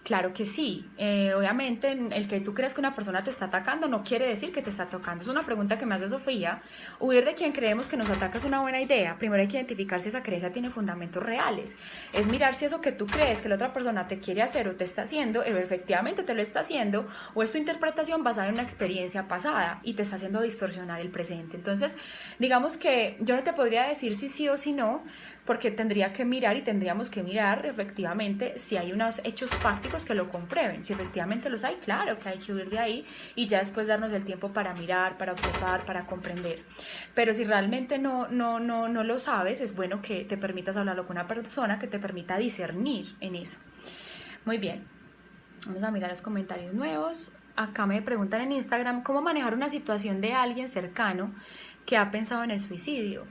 claro que sí. Obviamente el que tú crees que una persona te está atacando no quiere decir que te está tocando. Es una pregunta que me hace Sofía. Huir de quien creemos que nos ataca es una buena idea. Primero hay que identificar si esa creencia tiene fundamentos reales. Es mirar si eso que tú crees que la otra persona te quiere hacer o te está haciendo, efectivamente te lo está haciendo, o es tu interpretación basada en una experiencia pasada y te está haciendo distorsionar el presente. Entonces, digamos que yo no te podría decir si sí o si no, porque tendría que mirar y tendríamos que mirar efectivamente si hay unos hechos fácticos que lo comprueben. Si efectivamente los hay, claro que hay que huir de ahí y ya después darnos el tiempo para mirar, para observar, para comprender. Pero si realmente no lo sabes, es bueno que te permitas hablarlo con una persona que te permita discernir en eso. Muy bien, vamos a mirar los comentarios nuevos. Acá me preguntan en Instagram cómo manejar una situación de alguien cercano que ha pensado en el suicidio.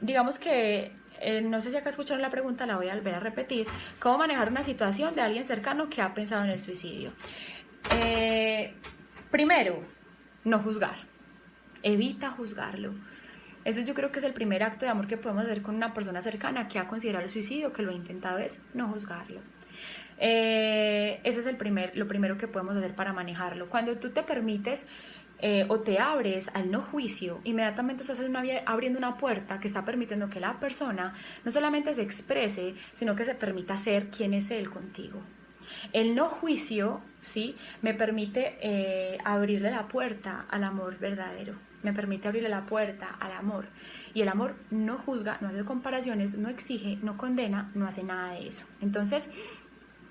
Digamos que, no sé si acá escucharon la pregunta, la voy a volver a repetir. ¿Cómo manejar una situación de alguien cercano que ha pensado en el suicidio? Primero, no juzgar. Evita juzgarlo. Eso yo creo que es el primer acto de amor que podemos hacer con una persona cercana que ha considerado el suicidio, que lo ha intentado, es no juzgarlo. Ese es lo primero que podemos hacer para manejarlo. Cuando tú te permites o te abres al no juicio, inmediatamente estás abriendo una puerta que está permitiendo que la persona no solamente se exprese, sino que se permita ser quien es él contigo. El no juicio, ¿sí?, me permite abrirle la puerta al amor verdadero, me permite abrirle la puerta al amor. Y el amor no juzga, no hace comparaciones, no exige, no condena, no hace nada de eso. Entonces,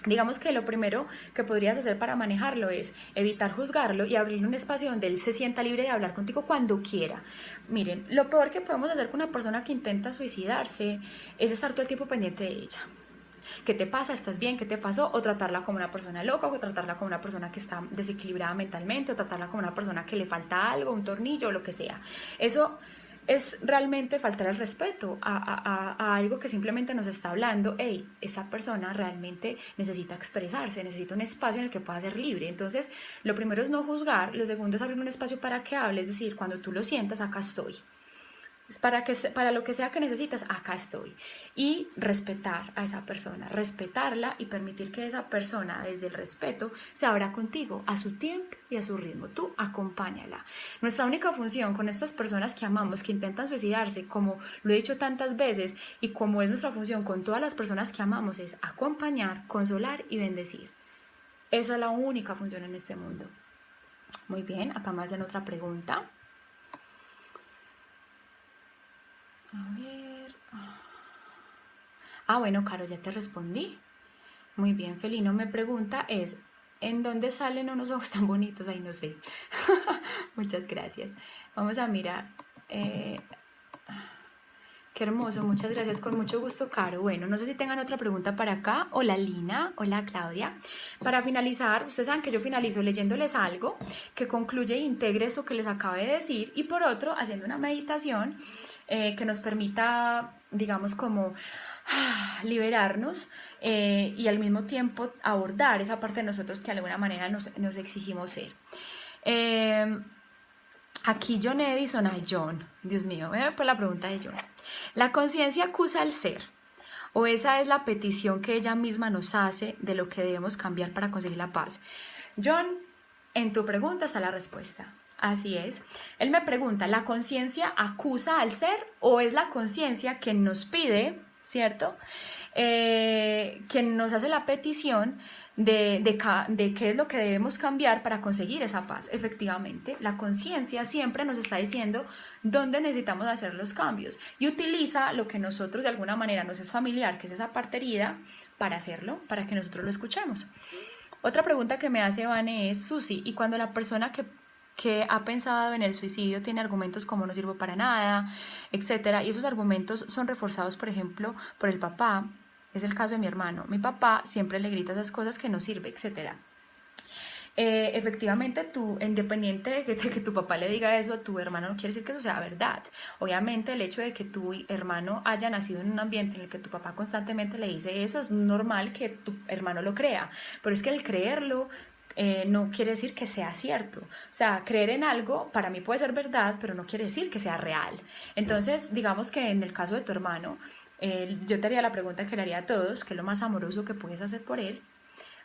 digamos que lo primero que podrías hacer para manejarlo es evitar juzgarlo y abrirle un espacio donde él se sienta libre de hablar contigo cuando quiera. Miren, lo peor que podemos hacer con una persona que intenta suicidarse es estar todo el tiempo pendiente de ella. ¿Qué te pasa? ¿Estás bien? ¿Qué te pasó? O tratarla como una persona loca, o tratarla como una persona que está desequilibrada mentalmente, o tratarla como una persona que le falta algo, un tornillo, o lo que sea. Eso es realmente faltar el respeto a algo que simplemente nos está hablando. Hey, esa persona realmente necesita expresarse, necesita un espacio en el que pueda ser libre. Entonces, lo primero es no juzgar, lo segundo es abrir un espacio para que hable, es decir, cuando tú lo sientas, acá estoy. Para lo que sea que necesitas, acá estoy. Y respetar a esa persona, respetarla y permitir que esa persona, desde el respeto, se abra contigo a su tiempo y a su ritmo. Tú acompáñala. Nuestra única función con estas personas que amamos, que intentan suicidarse, como lo he dicho tantas veces, y como es nuestra función con todas las personas que amamos, es acompañar, consolar y bendecir. Esa es la única función en este mundo. Muy bien, acá me hacen otra pregunta. A ver. Bueno, Caro, ya te respondí. Muy bien, Felino me pregunta ¿en dónde salen unos ojos tan bonitos? Ay, no sé. Muchas gracias. Vamos a mirar. ¿Qué Qué hermoso, muchas gracias, con mucho gusto, Caro. Bueno, no sé si tengan otra pregunta para acá. Hola, Lina. Hola, Claudia. Para finalizar, ustedes saben que yo finalizo leyéndoles algo que concluye e integre eso que les acabé de decir y por otro, haciendo una meditación que nos permita, digamos, como liberarnos y al mismo tiempo abordar esa parte de nosotros que de alguna manera nos exigimos ser. Aquí John Edison, ay John, Dios mío, por la pregunta de John. ¿La conciencia acusa al ser? ¿O esa es la petición que ella misma nos hace de lo que debemos cambiar para conseguir la paz? John, en tu pregunta está la respuesta. Así es. Él me pregunta, ¿la conciencia acusa al ser o es la conciencia que nos pide, ¿cierto? Que nos hace la petición de qué es lo que debemos cambiar para conseguir esa paz. Efectivamente, la conciencia siempre nos está diciendo dónde necesitamos hacer los cambios y utiliza lo que nosotros de alguna manera nos es familiar, que es esa parte herida, para hacerlo, para que nosotros lo escuchemos. Otra pregunta que me hace Vane es, Susi, ¿y cuando la persona que ha pensado en el suicidio tiene argumentos como no sirvo para nada, etcétera, y esos argumentos son reforzados, por ejemplo, por el papá? Es el caso de mi hermano. Mi papá siempre le grita esas cosas que no sirve, etcétera. Efectivamente, tú, independiente de que tu papá le diga eso a tu hermano, no quiere decir que eso sea verdad. Obviamente, el hecho de que tu hermano haya nacido en un ambiente en el que tu papá constantemente le dice eso, es normal que tu hermano lo crea. Pero es que el creerlo no quiere decir que sea cierto. O sea, creer en algo para mí puede ser verdad, pero no quiere decir que sea real. Entonces, digamos que en el caso de tu hermano, yo te haría la pregunta que le haría a todos, que es lo más amoroso que puedes hacer por él: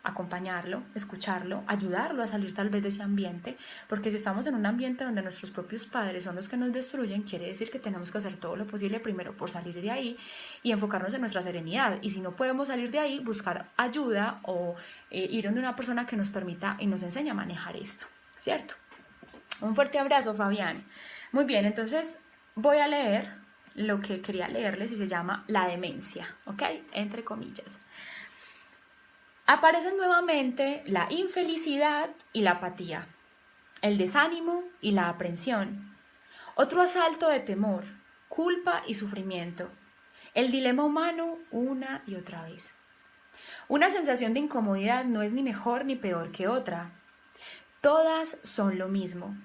acompañarlo, escucharlo, ayudarlo a salir tal vez de ese ambiente, porque si estamos en un ambiente donde nuestros propios padres son los que nos destruyen, quiere decir que tenemos que hacer todo lo posible primero por salir de ahí y enfocarnos en nuestra serenidad, y si no podemos salir de ahí, buscar ayuda o ir donde una persona que nos permita y nos enseñe a manejar esto, ¿cierto? Un fuerte abrazo, Fabián. Muy bien, entonces voy a leer lo que quería leerles y se llama la demencia, ¿ok? Entre comillas. Aparecen nuevamente la infelicidad y la apatía, el desánimo y la aprensión, otro asalto de temor, culpa y sufrimiento, el dilema humano una y otra vez. Una sensación de incomodidad no es ni mejor ni peor que otra. Todas son lo mismo.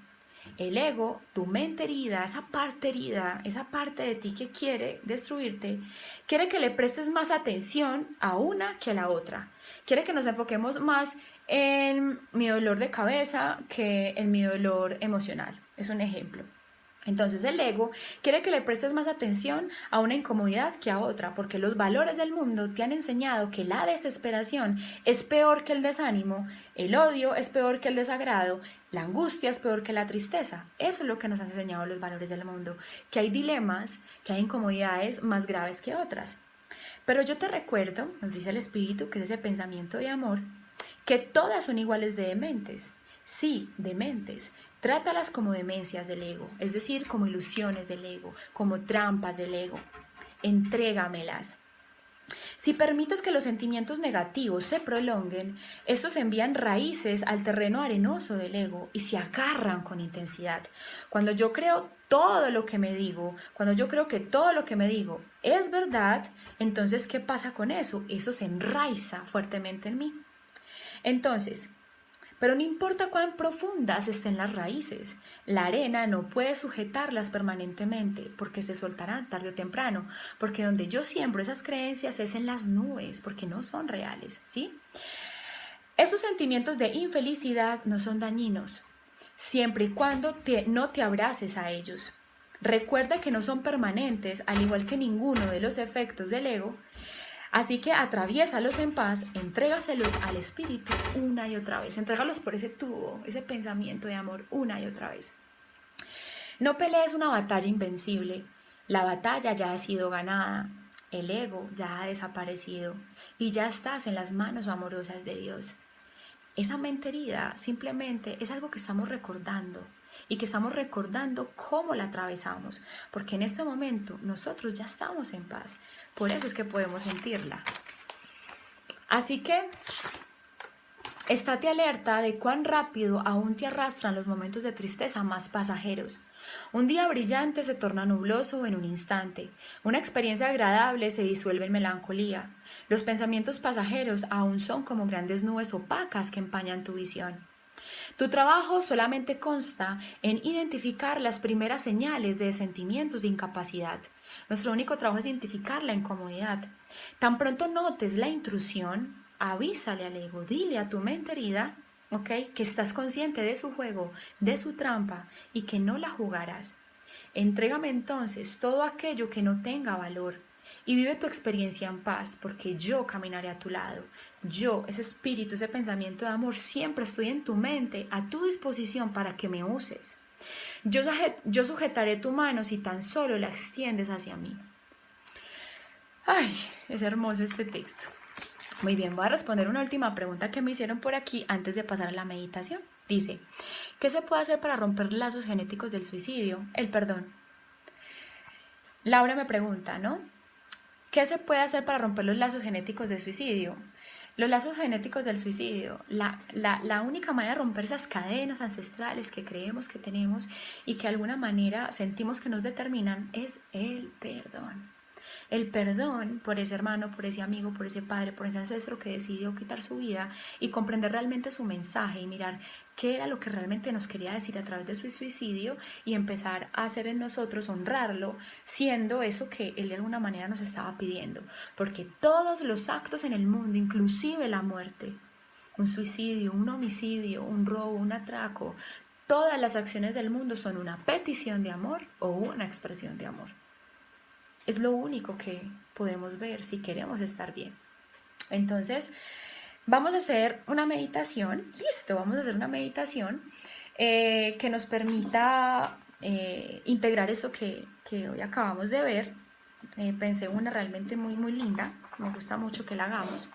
El ego, tu mente herida, esa parte de ti que quiere destruirte, quiere que le prestes más atención a una que a la otra. Quiere que nos enfoquemos más en mi dolor de cabeza que en mi dolor emocional. Es un ejemplo. Entonces el ego quiere que le prestes más atención a una incomodidad que a otra, porque los valores del mundo te han enseñado que la desesperación es peor que el desánimo, el odio es peor que el desagrado, la angustia es peor que la tristeza. Eso es lo que nos han enseñado los valores del mundo, que hay dilemas, que hay incomodidades más graves que otras. Pero yo te recuerdo, nos dice el espíritu, que es ese pensamiento de amor, que todas son iguales de dementes. Sí, dementes. Trátalas como demencias del ego, es decir, como ilusiones del ego, como trampas del ego. Entrégamelas. Si permites que los sentimientos negativos se prolonguen, estos envían raíces al terreno arenoso del ego y se agarran con intensidad. Cuando yo creo todo lo que me digo, cuando yo creo que todo lo que me digo es verdad, entonces, ¿qué pasa con eso? Eso se enraiza fuertemente en mí. Entonces, pero no importa cuán profundas estén las raíces, la arena no puede sujetarlas permanentemente porque se soltarán tarde o temprano, porque donde yo siembro esas creencias es en las nubes, porque no son reales, ¿sí? Esos sentimientos de infelicidad no son dañinos, siempre y cuando no te abraces a ellos. Recuerda que no son permanentes, al igual que ninguno de los efectos del ego. Así que atraviésalos en paz, entrégaselos al espíritu una y otra vez. Entrégalos por ese tubo, ese pensamiento de amor una y otra vez. No pelees una batalla invencible. La batalla ya ha sido ganada. El ego ya ha desaparecido y ya estás en las manos amorosas de Dios. Esa mente herida simplemente es algo que estamos recordando y que estamos recordando cómo la atravesamos, porque en este momento nosotros ya estamos en paz. Por eso es que podemos sentirla. Así que Estate alerta de cuán rápido aún te arrastran los momentos de tristeza más pasajeros. Un día brillante se torna nubloso en un instante. Una experiencia agradable se disuelve en melancolía. Los pensamientos pasajeros aún son como grandes nubes opacas que empañan tu visión. Tu trabajo solamente consta en identificar las primeras señales de sentimientos de incapacidad. Nuestro único trabajo es identificar la incomodidad. Tan pronto notes la intrusión, avísale al ego, dile a tu mente herida, ¿ok?, que estás consciente de su juego, de su trampa y que no la jugarás. Entrégame entonces todo aquello que no tenga valor y vive tu experiencia en paz, porque yo caminaré a tu lado. Yo, ese espíritu, ese pensamiento de amor, siempre estoy en tu mente, a tu disposición para que me uses. Yo sujetaré tu mano si tan solo la extiendes hacia mí. Ay, es hermoso este texto. Muy bien, voy a responder una última pregunta que me hicieron por aquí antes de pasar a la meditación. Dice, ¿qué se puede hacer para romper lazos genéticos del suicidio? El perdón. Laura me pregunta, ¿no? ¿Qué se puede hacer para romper los lazos genéticos del suicidio? Los lazos genéticos del suicidio, la única manera de romper esas cadenas ancestrales que creemos que tenemos y que de alguna manera sentimos que nos determinan es el perdón. El perdón por ese hermano, por ese amigo, por ese padre, por ese ancestro que decidió quitar su vida y comprender realmente su mensaje y mirar qué era lo que realmente nos quería decir a través de su suicidio y empezar a hacer en nosotros, honrarlo, siendo eso que él de alguna manera nos estaba pidiendo. Porque todos los actos en el mundo, inclusive la muerte, un suicidio, un homicidio, un robo, un atraco, todas las acciones del mundo son una petición de amor o una expresión de amor. Es lo único que podemos ver si queremos estar bien. Entonces, vamos a hacer una meditación. Listo, vamos a hacer una meditación que nos permita integrar eso que hoy acabamos de ver. Pensé una realmente muy, muy linda. Me gusta mucho que la hagamos.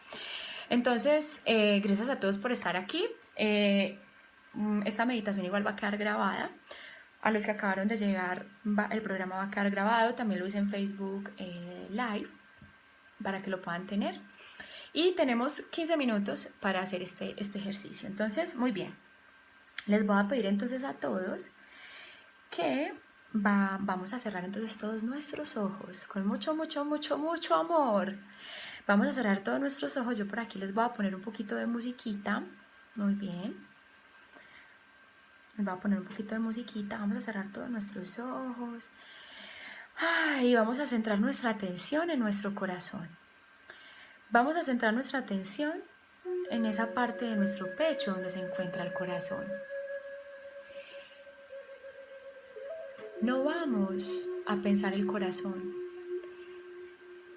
Entonces, gracias a todos por estar aquí. Esta meditación igual va a quedar grabada. A los que acabaron de llegar, el programa va a quedar grabado. También lo hice en Facebook Live para que lo puedan tener. Y tenemos 15 minutos para hacer este ejercicio. Entonces, muy bien. Les voy a pedir entonces a todos que vamos a cerrar entonces todos nuestros ojos con mucho, mucho, mucho, mucho amor. Vamos a cerrar todos nuestros ojos. Yo por aquí les voy a poner un poquito de musiquita. Muy bien. Les voy a poner un poquito de musiquita. Vamos a cerrar todos nuestros ojos. Y vamos a centrar nuestra atención en nuestro corazón. Vamos a centrar nuestra atención en esa parte de nuestro pecho donde se encuentra el corazón. No vamos a pensar el corazón.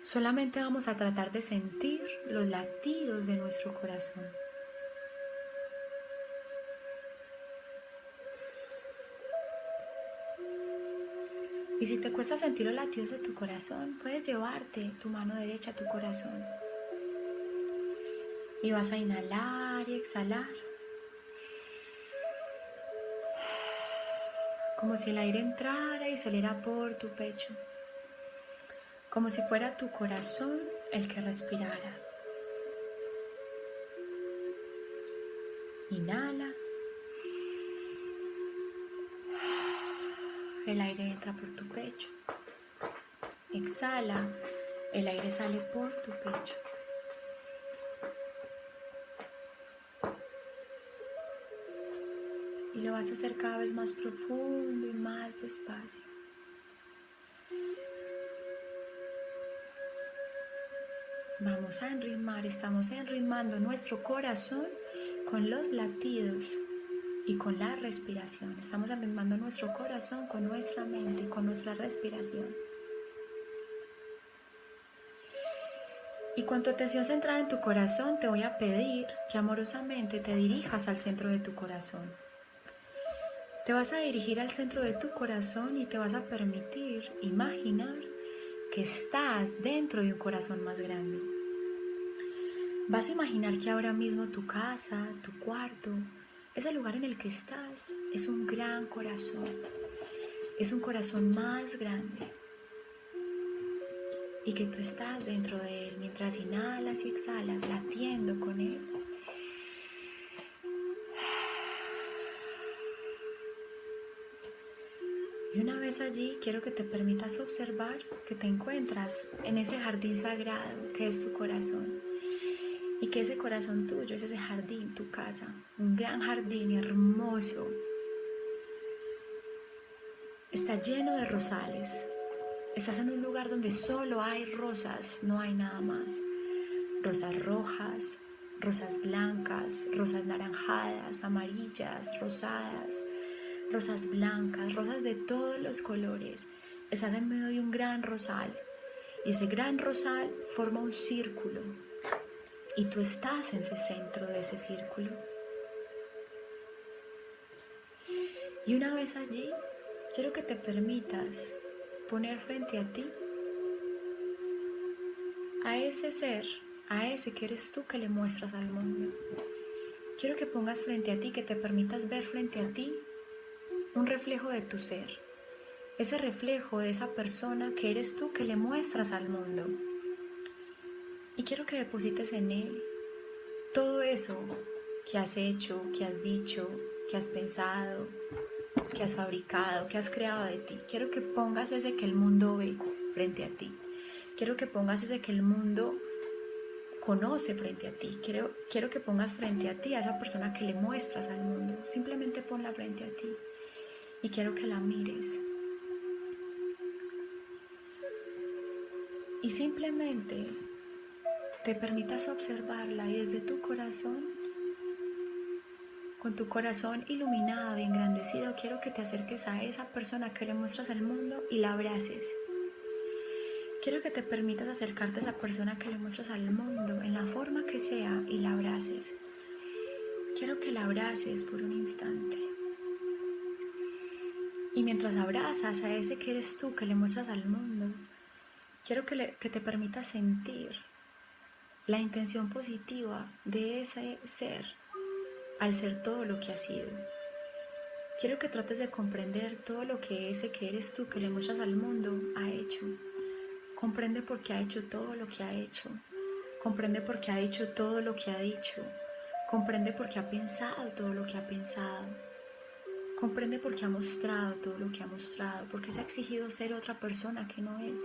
Solamente vamos a tratar de sentir los latidos de nuestro corazón. Y si te cuesta sentir los latidos de tu corazón, puedes llevarte tu mano derecha a tu corazón. Y vas a inhalar y exhalar. Como si el aire entrara y saliera por tu pecho. Como si fuera tu corazón el que respirara. Inhala. El aire entra por tu pecho. Exhala. El aire sale por tu pecho. Y lo vas a hacer cada vez más profundo y más despacio. Vamos a enritmar, estamos enritmando nuestro corazón con los latidos y con la respiración. Estamos enritmando nuestro corazón con nuestra mente, con nuestra respiración. Y con tu atención centrada en tu corazón, te voy a pedir que amorosamente te dirijas al centro de tu corazón. Te vas a dirigir al centro de tu corazón y te vas a permitir imaginar que estás dentro de un corazón más grande. Vas a imaginar que ahora mismo tu casa, tu cuarto, ese lugar en el que estás es un gran corazón. Es un corazón más grande. Y que tú estás dentro de él mientras inhalas y exhalas, latiendo con él. Y una vez allí, quiero que te permitas observar que te encuentras en ese jardín sagrado que es tu corazón. Y que ese corazón tuyo es ese jardín, tu casa, un gran jardín hermoso. Está lleno de rosales. Estás en un lugar donde solo hay rosas, no hay nada más. Rosas rojas, rosas blancas, rosas naranjadas, amarillas, rosadas, rosas blancas, rosas de todos los colores. Estás en medio de un gran rosal y ese gran rosal forma un círculo y tú estás en ese centro de ese círculo. Y una vez allí, quiero que te permitas poner frente a ti a ese ser, a ese que eres tú que le muestras al mundo. Quiero que pongas frente a ti, que te permitas ver frente a ti un reflejo de tu ser, ese reflejo de esa persona que eres tú que le muestras al mundo. Y quiero que deposites en él todo eso que has hecho, que has dicho, que has pensado, que has fabricado, que has creado de ti. Quiero que pongas ese que el mundo ve frente a ti. Quiero que pongas ese que el mundo conoce frente a ti. Quiero que pongas frente a ti a esa persona que le muestras al mundo. Simplemente ponla frente a ti. Y quiero que la mires. Y simplemente te permitas observarla y desde tu corazón, con tu corazón iluminado y engrandecido, quiero que te acerques a esa persona que le muestras al mundo y la abraces. Quiero que te permitas acercarte a esa persona que le muestras al mundo en la forma que sea y la abraces. Quiero que la abraces por un instante. Y mientras abrazas a ese que eres tú que le muestras al mundo, quiero que te permitas sentir la intención positiva de ese ser al ser todo lo que ha sido. Quiero que trates de comprender todo lo que ese que eres tú que le muestras al mundo ha hecho. Comprende por qué ha hecho todo lo que ha hecho. Comprende por qué ha dicho todo lo que ha dicho. Comprende por qué ha pensado todo lo que ha pensado. Comprende por qué ha mostrado todo lo que ha mostrado. Por qué se ha exigido ser otra persona que no es.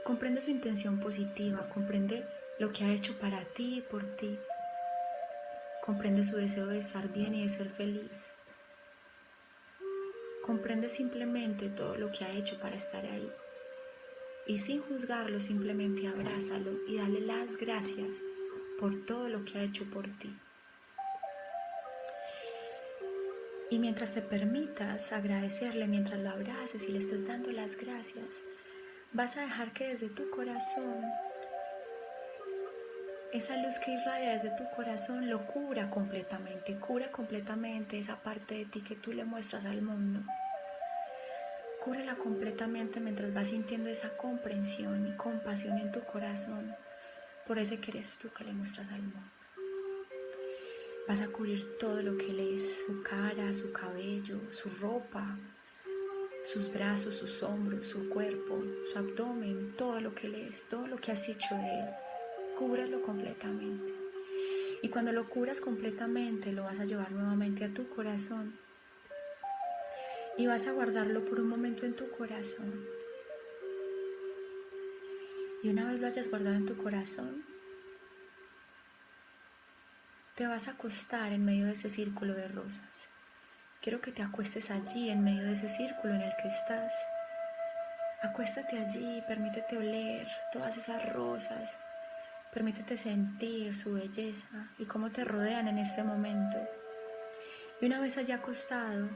Comprende su intención positiva. Comprende lo que ha hecho para ti y por ti. Comprende su deseo de estar bien y de ser feliz. Comprende simplemente todo lo que ha hecho para estar ahí. Y sin juzgarlo, simplemente abrázalo y dale las gracias por todo lo que ha hecho por ti. Y mientras te permitas agradecerle, mientras lo abraces y le estés dando las gracias, vas a dejar que desde tu corazón, esa luz que irradia desde tu corazón lo cubra completamente esa parte de ti que tú le muestras al mundo. Cúbrela completamente mientras vas sintiendo esa comprensión y compasión en tu corazón por ese que eres tú que le muestras al mundo. Vas a cubrir todo lo que él es, su cara, su cabello, su ropa, sus brazos, sus hombros, su cuerpo, su abdomen, todo lo que él es, todo lo que has hecho de él. Cúbrelo completamente. Y cuando lo cubras completamente, lo vas a llevar nuevamente a tu corazón. Y vas a guardarlo por un momento en tu corazón. Y una vez lo hayas guardado en tu corazón, te vas a acostar en medio de ese círculo de rosas. Quiero que te acuestes allí, en medio de ese círculo en el que estás. Acuéstate allí, permítete oler todas esas rosas. Permítete sentir su belleza y cómo te rodean en este momento. Y una vez allí acostado,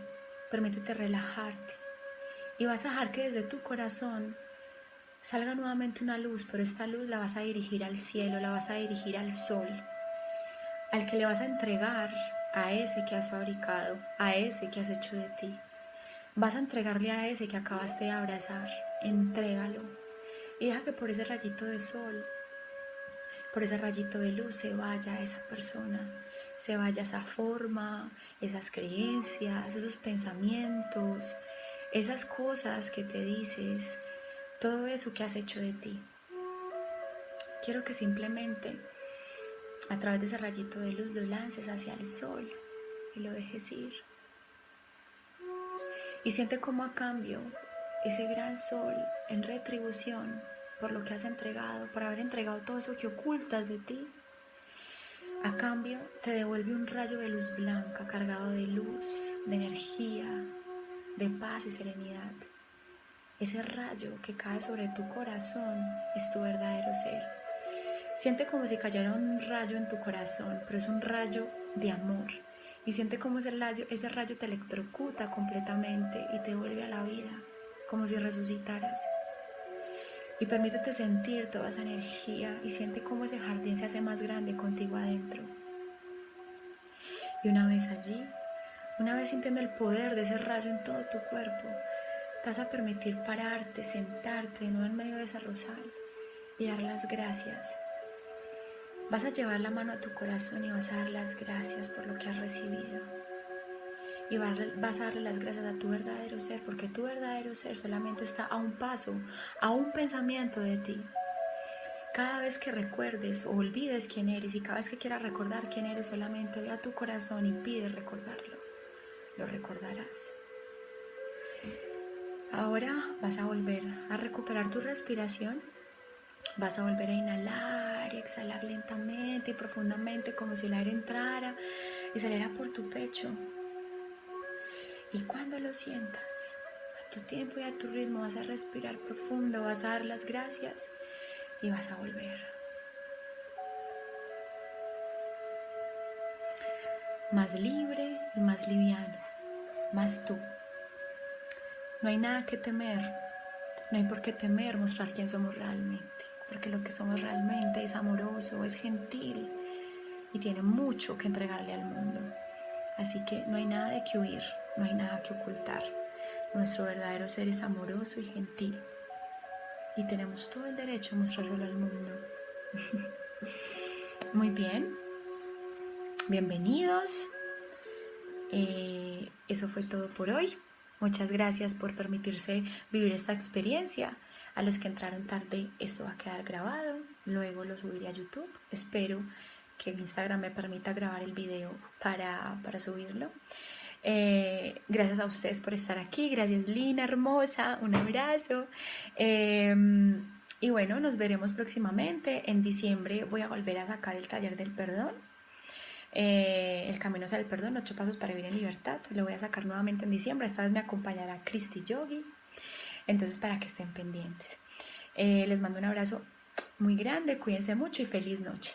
permítete relajarte. Y vas a dejar que desde tu corazón salga nuevamente una luz, pero esta luz la vas a dirigir al cielo, la vas a dirigir al sol, al que le vas a entregar a ese que has fabricado, a ese que has hecho de ti. Vas a entregarle a ese que acabaste de abrazar, entrégalo y deja que por ese rayito de sol, por ese rayito de luz se vaya esa persona, se vaya esa forma, esas creencias, esos pensamientos, esas cosas que te dices, todo eso que has hecho de ti. Quiero que simplemente a través de ese rayito de luz lo lances hacia el sol y lo dejes ir. Y siente como a cambio ese gran sol en retribución por lo que has entregado, por haber entregado todo eso que ocultas de ti. A cambio te devuelve un rayo de luz blanca cargado de luz, de energía, de paz y serenidad. Ese rayo que cae sobre tu corazón es tu verdadero ser. Siente como si cayera un rayo en tu corazón, pero es un rayo de amor. Y siente como ese rayo te electrocuta completamente y te vuelve a la vida, como si resucitaras. Y permítete sentir toda esa energía y siente cómo ese jardín se hace más grande contigo adentro. Y una vez allí, una vez sintiendo el poder de ese rayo en todo tu cuerpo, te vas a permitir pararte, sentarte de nuevo en medio de ese rosal y dar las gracias. Vas a llevar la mano a tu corazón y vas a dar las gracias por lo que has recibido. Y vas a darle las gracias a tu verdadero ser, porque tu verdadero ser solamente está a un paso, a un pensamiento de ti. Cada vez que recuerdes o olvides quién eres y cada vez que quieras recordar quién eres, solamente ve a tu corazón y pide recordarlo. Lo recordarás. Ahora vas a volver a recuperar tu respiración. Vas a volver a inhalar y exhalar lentamente y profundamente, como si el aire entrara y saliera por tu pecho. Y cuando lo sientas, a tu tiempo y a tu ritmo, vas a respirar profundo, vas a dar las gracias y vas a volver. Más libre y más liviano, más tú. No hay nada que temer, no hay por qué temer mostrar quién somos realmente, porque lo que somos realmente es amoroso, es gentil y tiene mucho que entregarle al mundo. Así que no hay nada de que huir, no hay nada que ocultar. Nuestro verdadero ser es amoroso y gentil y tenemos todo el derecho a mostrárselo al mundo. Muy bien, bienvenidos. Eso fue todo por hoy. Muchas gracias por permitirse vivir esta experiencia. A los que entraron tarde, esto va a quedar grabado, luego lo subiré a YouTube. Espero que Instagram me permita grabar el video para subirlo. Gracias a ustedes por estar aquí. Gracias, Lina, hermosa. Un abrazo. Y bueno, nos veremos próximamente. En diciembre voy a volver a sacar el taller del perdón. El camino hacia el perdón, 8 pasos para vivir en libertad. Lo voy a sacar nuevamente en diciembre. Esta vez me acompañará Cristi Yogi. Entonces, para que estén pendientes. Les mando un abrazo muy grande. Cuídense mucho y feliz noche.